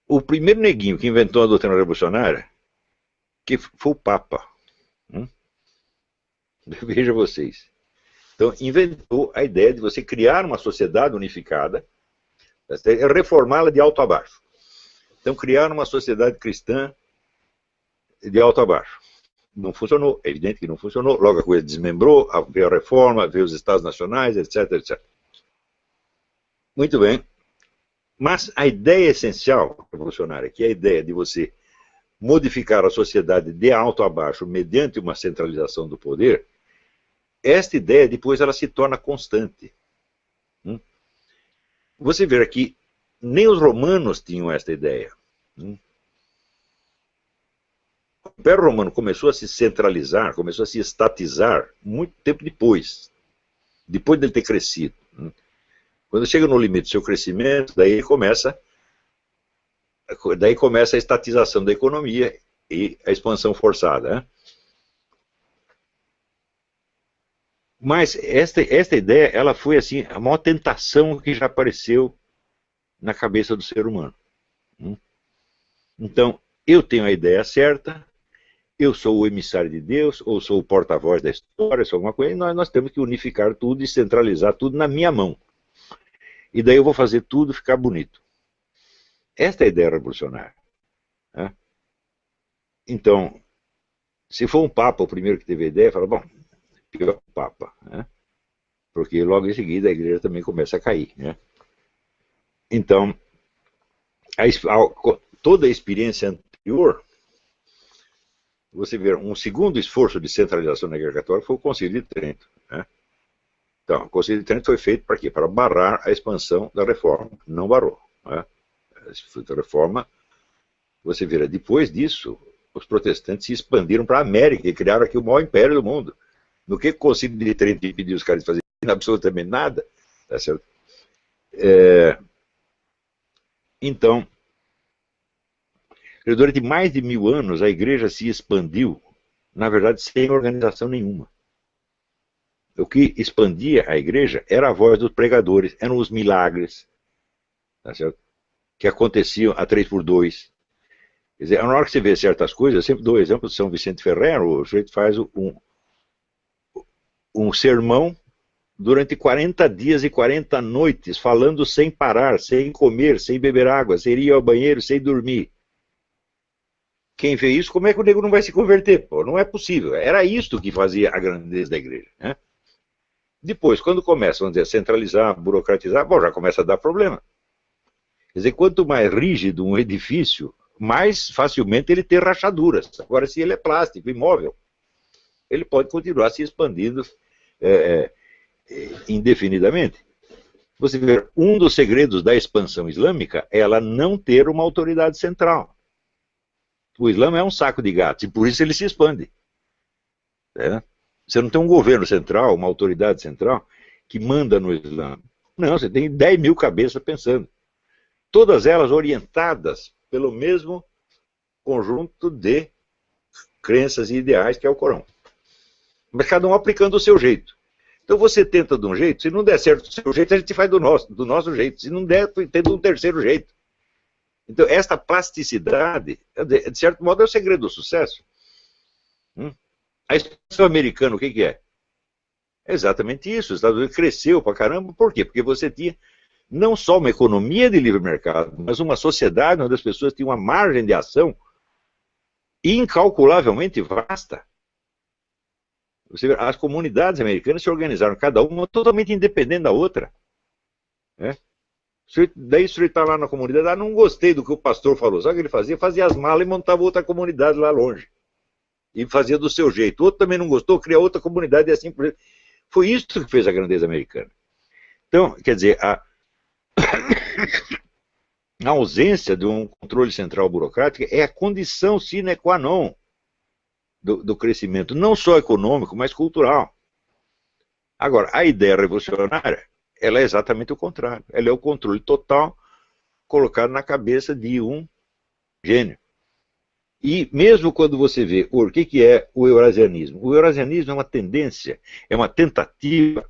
o primeiro neguinho que inventou a doutrina revolucionária que foi o Papa. Veja vocês. Então, inventou a ideia de você criar uma sociedade unificada, reformá-la de alto a baixo. Então, criar uma sociedade cristã de alto a baixo. Não funcionou, é evidente que não funcionou. Logo a coisa desmembrou, veio a reforma, veio os Estados Nacionais, etc, etc. Muito bem. Mas a ideia essencial revolucionária, que é a ideia de você modificar a sociedade de alto a baixo mediante uma centralização do poder, esta ideia depois ela se torna constante. Você vê aqui, nem os romanos tinham esta ideia. O Império Romano começou a se centralizar, começou a se estatizar muito tempo depois dele ter crescido. Quando chega no limite do seu crescimento, daí começa a estatização da economia e a expansão forçada. Mas esta ideia, ela foi assim, a maior tentação que já apareceu na cabeça do ser humano. Então, eu tenho a ideia certa, eu sou o emissário de Deus, ou sou o porta-voz da história, sou alguma coisa, e nós temos que unificar tudo e centralizar tudo na minha mão. E daí eu vou fazer tudo ficar bonito. Esta é a ideia revolucionária. Então, se for um Papa o primeiro que teve a ideia, fala, bom, pior o Papa. Porque logo em seguida a igreja também começa a cair. Então, toda a experiência anterior, você vê um segundo esforço de centralização na Igreja Católica foi o Concílio de Trento. Então, o Concílio de Trento foi feito para quê? Para barrar a expansão da reforma. Não barrou. A reforma, você vê, depois disso, os protestantes se expandiram para a América e criaram aqui o maior império do mundo. No que o Concílio de Trento impediu os caras de fazerem absolutamente nada, tá certo? Então, durante mais de 1000 anos, a igreja se expandiu, na verdade, sem organização nenhuma. O que expandia a igreja era a voz dos pregadores, eram os milagres, tá certo? Que aconteciam a 3x2. Quer dizer, na hora que você vê certas coisas, eu sempre dou o exemplo de São Vicente Ferrer, o sujeito faz um sermão durante 40 dias e 40 noites, falando sem parar, sem comer, sem beber água, sem ir ao banheiro, sem dormir. Quem vê isso, como é que o nego não vai se converter? Pô, não é possível. Era isto que fazia a grandeza da igreja. Depois, quando começa, vamos dizer, a centralizar, burocratizar, bom, já começa a dar problema. Quer dizer, quanto mais rígido um edifício, mais facilmente ele tem rachaduras. Agora, se ele é plástico, imóvel, ele pode continuar se expandindo indefinidamente. Você vê, um dos segredos da expansão islâmica é ela não ter uma autoridade central. O Islã é um saco de gatos e por isso ele se expande. Você não tem um governo central, uma autoridade central que manda no Islã. Não, você tem 10 mil cabeças pensando. Todas elas orientadas pelo mesmo conjunto de crenças e ideais que é o Corão. Mas cada um aplicando o seu jeito. Então você tenta de um jeito, se não der certo do seu jeito, a gente faz do nosso jeito. Se não der, tenta um terceiro jeito. Então esta plasticidade, de certo modo, é o segredo do sucesso. A expansão americana, o que é? É exatamente isso. Os Estados Unidos cresceu pra caramba. Por quê? Porque você tinha não só uma economia de livre mercado, mas uma sociedade onde as pessoas tinham uma margem de ação incalculavelmente vasta. Você vê, as comunidades americanas se organizaram, cada uma totalmente independente da outra. Daí o sujeito está lá na comunidade, não gostei do que o pastor falou. Sabe o que ele fazia? Fazia as malas e montava outra comunidade lá longe. e fazia do seu jeito. O outro também não gostou, cria outra comunidade e assim por diante. Foi isso que fez a grandeza americana. Então, quer dizer, a ausência de um controle central burocrático é a condição sine qua non do crescimento, não só econômico, mas cultural. Agora, a ideia revolucionária, ela é exatamente o contrário. Ela é o controle total colocado na cabeça de um gênio. E mesmo quando você vê o que é o eurasianismo é uma tendência, é uma tentativa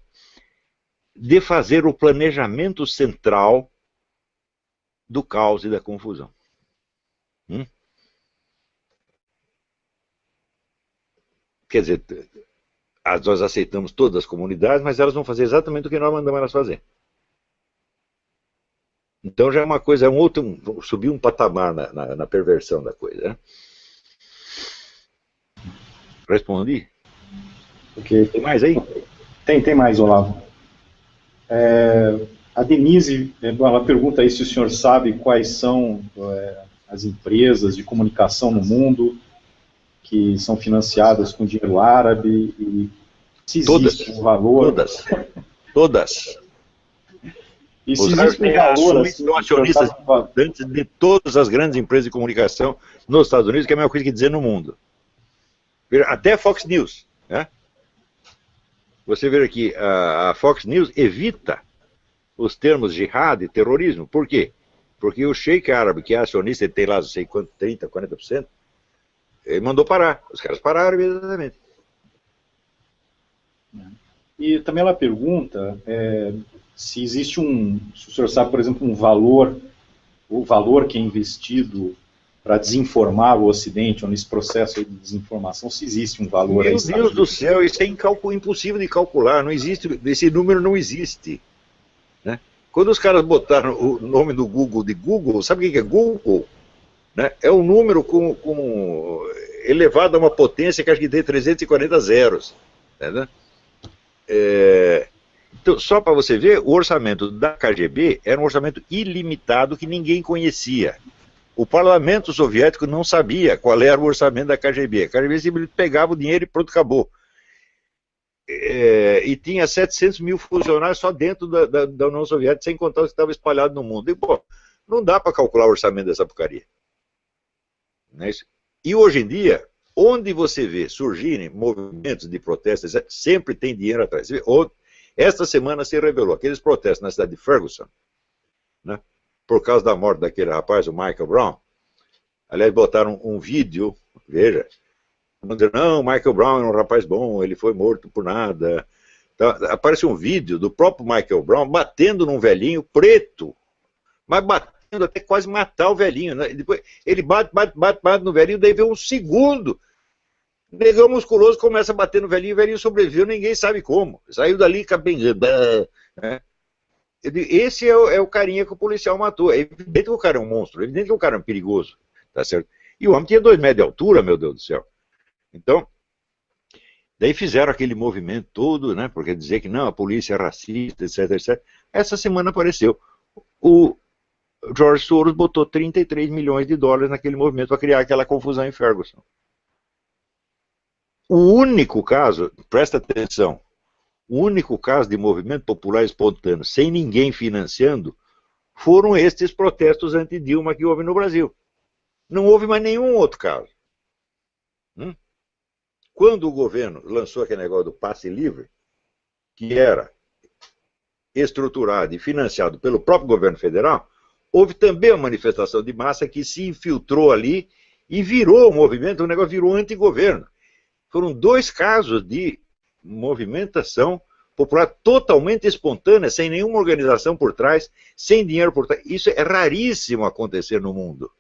de fazer o planejamento central do caos e da confusão. Quer dizer, nós aceitamos todas as comunidades, mas elas vão fazer exatamente o que nós mandamos elas fazer. Então já é uma coisa, subir um patamar na perversão da coisa. Né? Respondi? Okay. Tem mais aí? Tem mais, Olavo. A Denise, ela pergunta aí se o senhor sabe quais são as empresas de comunicação no mundo que são financiadas com dinheiro árabe e se existe um valor... Todas. E se existe um valor... São acionistas importantes de todas as grandes empresas de comunicação nos Estados Unidos, que é a mesma coisa que dizer no mundo. Até Fox News. Né? Você vê aqui, a Fox News evita os termos jihad e terrorismo. Por quê? Porque o sheik árabe, que é acionista, ele tem lá, não sei quanto, 30%, 40%, ele mandou parar. Os caras pararam imediatamente. E também ela pergunta se existe se o senhor sabe, por exemplo, o valor que é investido para desinformar o Ocidente, ou nesse processo de desinformação, se existe um valor... Meu Deus do céu, isso é impossível de calcular, não existe, esse número não existe. Né? Quando os caras botaram o nome do Google de Google, sabe o que é Google? Né? É um número elevado a uma potência que acho que tem 340 zeros. Né? Então, só para você ver, o orçamento da KGB era um orçamento ilimitado que ninguém conhecia. O parlamento soviético não sabia qual era o orçamento da KGB. A KGB simplesmente pegava o dinheiro e pronto, acabou. E tinha 700 mil funcionários só dentro da União Soviética, sem contar os que estavam espalhados no mundo. E, pô, não dá para calcular o orçamento dessa porcaria. Não é isso? E hoje em dia, onde você vê surgirem movimentos de protestos, sempre tem dinheiro atrás. Esta semana se revelou aqueles protestos na cidade de Ferguson, né, por causa da morte daquele rapaz, o Michael Brown. Aliás, botaram um vídeo, veja, não, Michael Brown é um rapaz bom, ele foi morto por nada. Então, aparece um vídeo do próprio Michael Brown batendo num velhinho preto, mas batendo até quase matar o velhinho. Né? Depois ele bate no velhinho, daí vem um segundo. O negão musculoso começa a bater no velhinho, o velhinho sobreviveu, ninguém sabe como. Saiu dali capengando. Né? Esse é o carinha que o policial matou. É evidente que o cara é um monstro, é evidente que o cara é um perigoso. Tá certo? E o homem tinha 2 metros de altura, meu Deus do céu. Então, daí fizeram aquele movimento todo, né? Porque dizer que não, a polícia é racista, etc, etc. Essa semana apareceu. O George Soros botou 33 milhões de dólares naquele movimento para criar aquela confusão em Ferguson. O único caso, presta atenção, o único caso de movimento popular espontâneo, sem ninguém financiando, foram estes protestos anti-Dilma que houve no Brasil. Não houve mais nenhum outro caso. Quando o governo lançou aquele negócio do passe livre, que era estruturado e financiado pelo próprio governo federal, houve também uma manifestação de massa que se infiltrou ali e virou o movimento, o negócio virou antigoverno. Foram 2 casos de movimentação popular totalmente espontânea, sem nenhuma organização por trás, sem dinheiro por trás. Isso é raríssimo acontecer no mundo.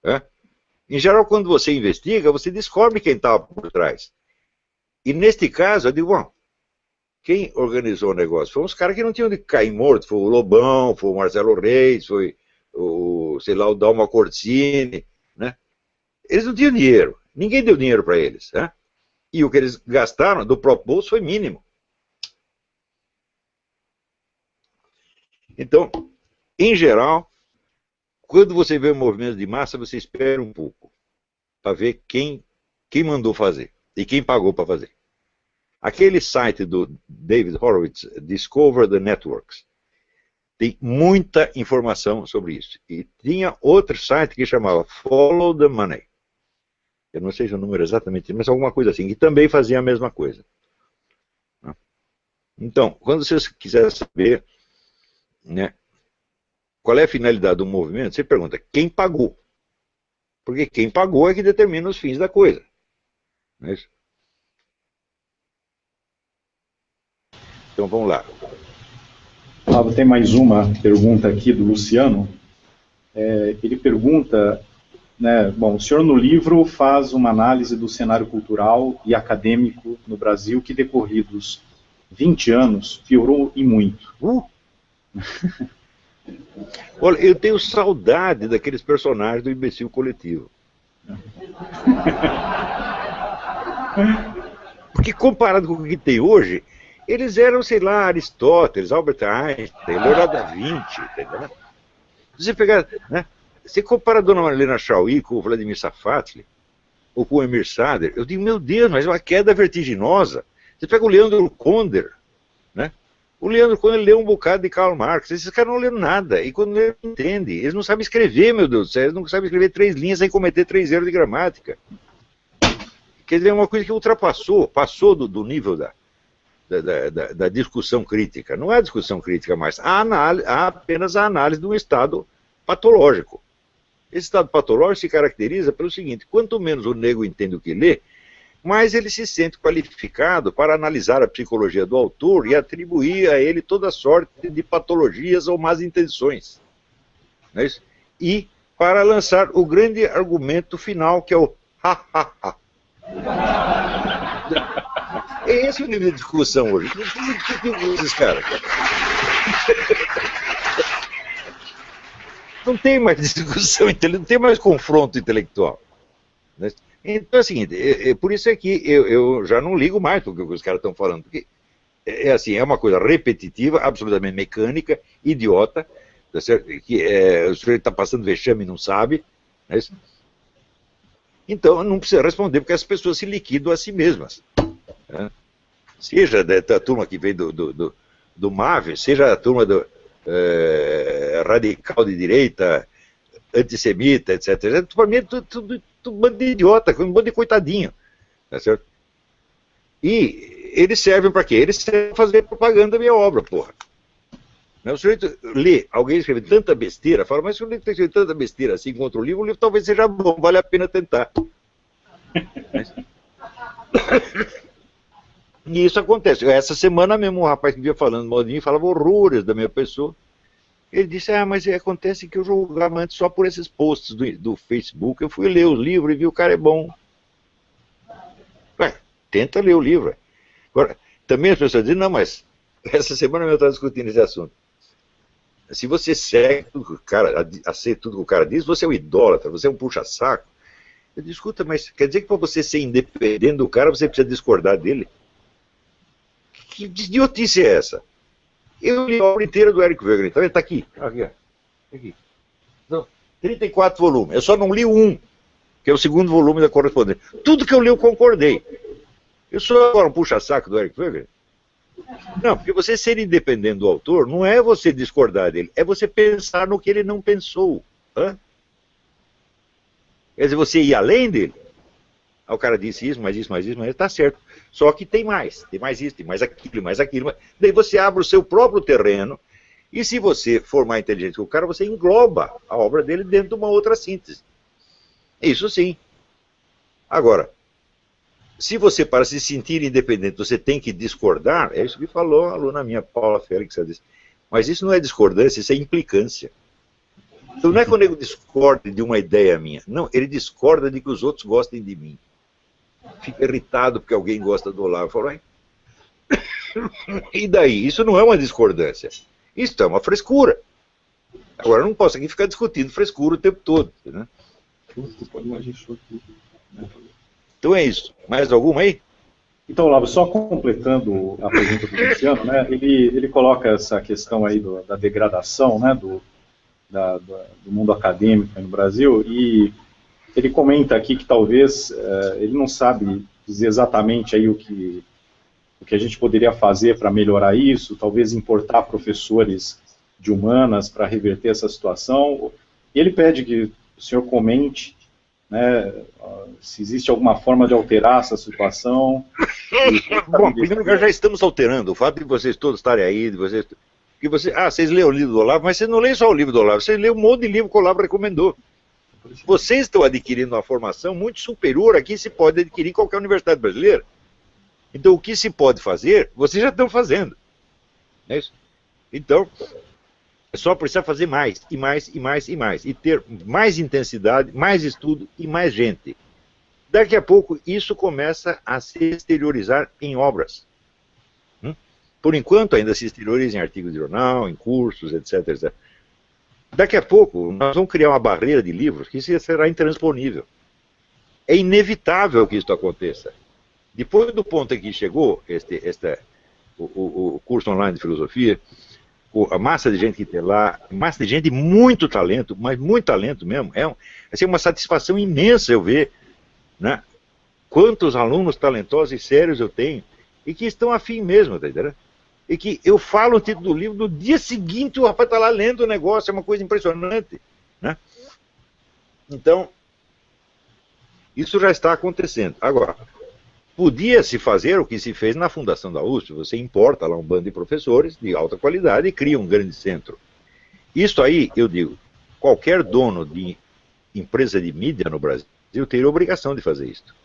Né? Em geral, quando você investiga, você descobre quem estava por trás. E neste caso, eu digo, bom, quem organizou o negócio? Foram os caras que não tinham de cair morto. Foi o Lobão, foi o Marcelo Reis, foi o, sei lá, o Dalma Cortini, né? Eles não tinham dinheiro. Ninguém deu dinheiro para eles, né? E o que eles gastaram do próprio bolso foi mínimo. Então, em geral, quando você vê um movimento de massa, você espera um pouco para ver quem quem mandou fazer e quem pagou para fazer. Aquele site do David Horowitz, Discover the Networks, tem muita informação sobre isso. E tinha outro site que chamava Follow the Money. Eu não sei se o número exatamente, mas alguma coisa assim, que também fazia a mesma coisa. Então, quando você quiser saber, né, qual é a finalidade do movimento, você pergunta quem pagou. Porque quem pagou é que determina os fins da coisa. Não é isso? Então vamos lá. Tem mais uma pergunta aqui do Luciano. Ele pergunta, né, bom, o senhor no livro faz uma análise do cenário cultural e acadêmico no Brasil que decorridos 20 anos piorou e muito. Olha, eu tenho saudade daqueles personagens do Imbecil Coletivo. Porque comparado com o que tem hoje, eles eram, sei lá, Aristóteles, Albert Einstein, Leonardo da Vinci, entendeu? Você pegar, né, você compara a Dona Marlene Chauí com o Vladimir Safatli, ou com o Emir Sader, eu digo, meu Deus, mas é uma queda vertiginosa. Você pega o Leandro Konder, né? O Leandro Konder leu um bocado de Karl Marx, esses caras não leram nada, e quando eles não entendem, eles não sabem escrever, meu Deus do céu, eles não sabem escrever 3 linhas sem cometer 3 erros de gramática. Quer dizer, é uma coisa que passou do nível da discussão crítica. Não é discussão crítica mais, há apenas a análise de um estado patológico. Esse estado patológico se caracteriza pelo seguinte: quanto menos o nego entende o que lê, mais ele se sente qualificado para analisar a psicologia do autor e atribuir a ele toda sorte de patologias ou más intenções. Não é isso? E para lançar o grande argumento final, que é o ha-ha-ha. É esse o nível de discussão hoje. Não tem esses caras. Não tem mais discussão, não tem mais confronto intelectual. Então é o seguinte, por isso é que eu já não ligo mais para o que os caras estão falando, porque assim, é uma coisa repetitiva, absolutamente mecânica, idiota, tá certo? Que o sujeito está passando vexame e não sabe, não é isso? Então não precisa responder, porque as pessoas se liquidam a si mesmas. Né? Seja da turma que vem do MAV, seja a turma do radical de direita, antissemita, etc. Para mim é tudo um bando de idiota, um bando de coitadinho. Tá certo? E eles servem para quê? Eles servem para fazer propaganda da minha obra, porra. O sujeito lê, alguém escreve tanta besteira, fala, mas se o livro tem escrito tanta besteira assim contra o livro talvez seja bom, vale a pena tentar. E isso acontece. Essa semana mesmo um rapaz que vinha falando mal de mim, falava horrores da minha pessoa. Ele disse, mas acontece que eu julgava antes só por esses posts do Facebook, eu fui ler o livro e vi o cara é bom. Ué, tenta ler o livro. Agora, também as pessoas dizem, não, mas essa semana eu estava discutindo esse assunto. Se você segue tudo que o cara, aceita tudo que o cara diz, você é um idólatra, você é um puxa-saco. Eu digo, escuta, mas quer dizer que para você ser independente do cara, você precisa discordar dele? Que idiotice é essa? Eu li a obra inteira do Eric Wegener, então ele está aqui. Aqui. Então, 34 volumes, eu só não li um, que é o segundo volume da correspondência. Tudo que eu li eu concordei. Eu sou agora um puxa-saco do Eric Wegener? Não, porque você ser independente do autor não é você discordar dele, é você pensar no que ele não pensou. Quer dizer, você ir além dele. O cara disse isso, mas está certo. Só que tem mais isso, tem mais aquilo. Daí você abre o seu próprio terreno, e se você for mais inteligente que o cara, você engloba a obra dele dentro de uma outra síntese. Isso sim. Agora, se você, para se sentir independente, você tem que discordar, é isso que falou a aluna minha, Paula Félix, ela disse, mas isso não é discordância, isso é implicância. Então não é quando ele discorda de uma ideia minha, não, ele discorda de que os outros gostem de mim. Fica irritado porque alguém gosta do Olavo. Fala, e daí? Isso não é uma discordância. Isso é uma frescura. Agora, eu não posso aqui ficar discutindo frescura o tempo todo. Né? Então é isso. Mais alguma aí? Então, Olavo, só completando a pergunta do Luciano, né, ele coloca essa questão aí da degradação, né, do mundo acadêmico no Brasil, e ele comenta aqui que talvez ele não sabe dizer exatamente aí o que a gente poderia fazer para melhorar isso, talvez importar professores de humanas para reverter essa situação. E ele pede que o senhor comente, né, se existe alguma forma de alterar essa situação. Bom, em primeiro lugar, já estamos alterando. O fato de vocês todos estarem aí, vocês leram o livro do Olavo, mas vocês não leem só o livro do Olavo, vocês leem um monte de livro que o Olavo recomendou. Vocês estão adquirindo uma formação muito superior a que se pode adquirir em qualquer universidade brasileira. Então, o que se pode fazer, vocês já estão fazendo. Não é isso? Então, é só precisar fazer mais, e mais, e mais, e mais. E ter mais intensidade, mais estudo e mais gente. Daqui a pouco, isso começa a se exteriorizar em obras. Por enquanto, ainda se exterioriza em artigos de jornal, em cursos, etc, etc. Daqui a pouco, nós vamos criar uma barreira de livros que será intransponível. É inevitável que isso aconteça. Depois do ponto em que chegou o curso online de filosofia, a massa de gente que tem lá, massa de gente de muito talento, mas muito talento mesmo, é uma satisfação imensa eu ver, né, quantos alunos talentosos e sérios eu tenho, e que estão afim mesmo, tá entendendo? E que eu falo o título do livro, no dia seguinte o rapaz está lá lendo o negócio, é uma coisa impressionante, né? Então, isso já está acontecendo. Agora, podia-se fazer o que se fez na fundação da USP, você importa lá um bando de professores de alta qualidade e cria um grande centro. Isso aí, eu digo, qualquer dono de empresa de mídia no Brasil teria a obrigação de fazer isso.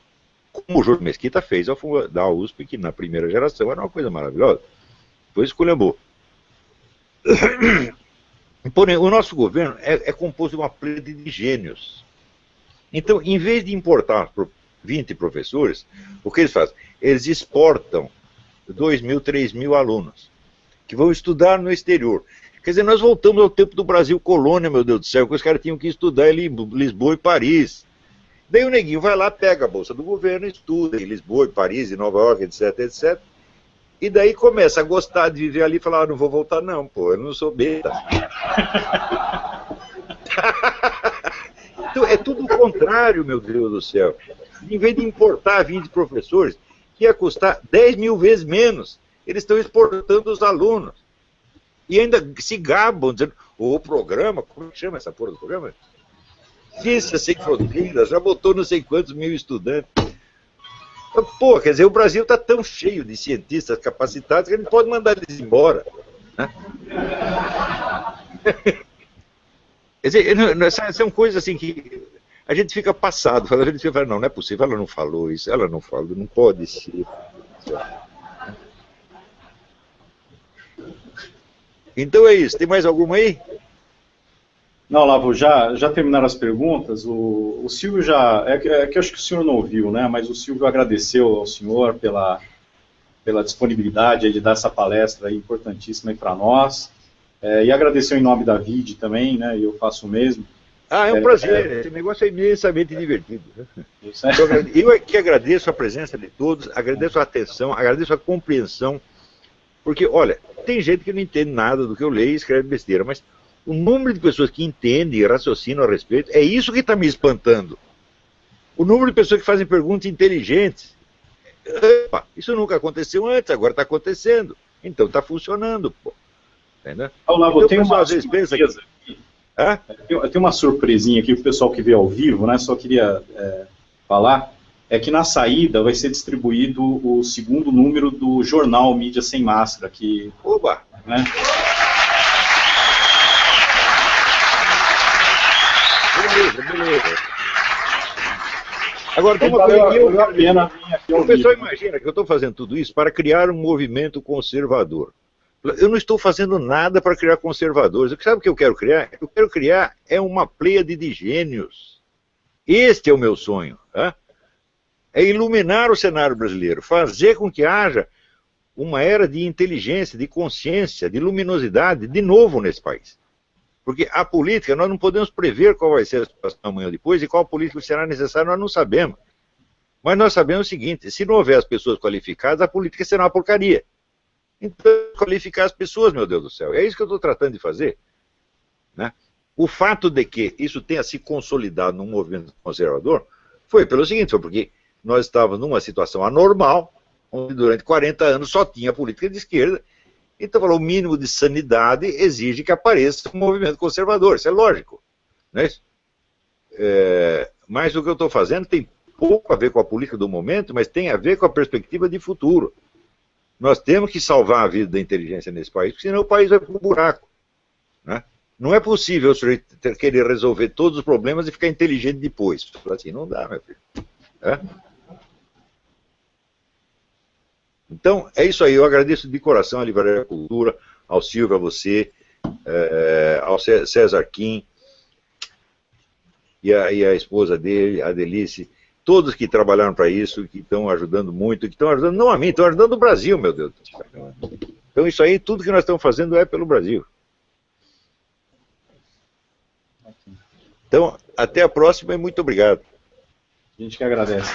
Como o Júlio Mesquita fez da USP, que na primeira geração era uma coisa maravilhosa. Depois esculhambou. Porém, o nosso governo é composto de uma plebe de gênios. Então, em vez de importar 20 professores, o que eles fazem? Eles exportam 2.000, 3.000 alunos, que vão estudar no exterior. Quer dizer, nós voltamos ao tempo do Brasil colônia, meu Deus do céu, que os caras tinham que estudar em Lisboa e Paris. Daí o neguinho vai lá, pega a bolsa do governo, estuda em Lisboa, Paris, em Nova York, etc, etc. E daí começa a gostar de viver ali e falar, não vou voltar não, pô, eu não sou beta. Então é tudo o contrário, meu Deus do céu. Em vez de importar 20 professores, que ia custar 10.000 vezes menos, eles estão exportando os alunos. E ainda se gabam, dizendo, o programa, como chama essa porra do programa? Ciência Sem Fronteiras, já botou não sei quantos mil estudantes. Pô, quer dizer, o Brasil está tão cheio de cientistas capacitados que a gente pode mandar eles embora. Né? Quer dizer, são coisas assim que a gente fica passado, a gente fica, não é possível, ela não falou isso, ela não falou, não pode ser. Então é isso, tem mais alguma aí? Não, Olavo, já terminaram as perguntas. O Silvio já... É que eu acho que o senhor não ouviu, né? Mas o Silvio agradeceu ao senhor pela disponibilidade de dar essa palestra aí importantíssima para nós. E agradeceu em nome da VID também, né? E eu faço o mesmo. Ah, é um prazer. Esse negócio é imensamente divertido. Eu é que agradeço a presença de todos, agradeço a atenção, agradeço a compreensão. Porque, olha, tem gente que não entende nada do que eu leio e escreve besteira, mas o número de pessoas que entendem e raciocinam a respeito, é isso que está me espantando. O número de pessoas que fazem perguntas inteligentes. Epa, isso nunca aconteceu antes, agora está acontecendo. Então está funcionando, pô. Entendeu? Olavo, então, tem pessoal, uma às vezes pensa que... Eu tenho uma surpresinha aqui para o pessoal que vê ao vivo, né? Só queria falar, é que na saída vai ser distribuído o segundo número do jornal Mídia Sem Máscara, que... Oba! Né? Beleza. Agora, tem uma coisa que o pessoal imagina que eu estou fazendo tudo isso para criar um movimento conservador. Eu não estou fazendo nada para criar conservadores. Sabe o que eu quero criar? Eu quero criar uma pleiade de gênios. Este é o meu sonho. Tá? É iluminar o cenário brasileiro, fazer com que haja uma era de inteligência, de consciência, de luminosidade, de novo nesse país. Porque a política, nós não podemos prever qual vai ser a situação amanhã ou depois e qual política será necessária, nós não sabemos. Mas nós sabemos o seguinte, se não houver as pessoas qualificadas, a política será uma porcaria. Então, qualificar as pessoas, meu Deus do céu, é isso que eu estou tratando de fazer. Né? O fato de que isso tenha se consolidado num movimento conservador foi pelo seguinte, foi porque nós estávamos numa situação anormal, onde durante 40 anos só tinha política de esquerda, então falou, o mínimo de sanidade exige que apareça um movimento conservador, isso é lógico, não é isso? Mas o que eu estou fazendo tem pouco a ver com a política do momento, mas tem a ver com a perspectiva de futuro. Nós temos que salvar a vida da inteligência nesse país, porque senão o país vai para o buraco, né? Não é possível o sujeito querer resolver todos os problemas e ficar inteligente depois. Assim, não dá, meu filho. Então, é isso aí. Eu agradeço de coração à Livraria Cultura, ao Silvio, a você, ao César Kim e a esposa dele, a Delice, todos que trabalharam para isso, que estão ajudando muito, que estão ajudando, não a mim, estão ajudando o Brasil, meu Deus. Então, isso aí, tudo que nós estamos fazendo é pelo Brasil. Então, até a próxima e muito obrigado. A gente que agradece.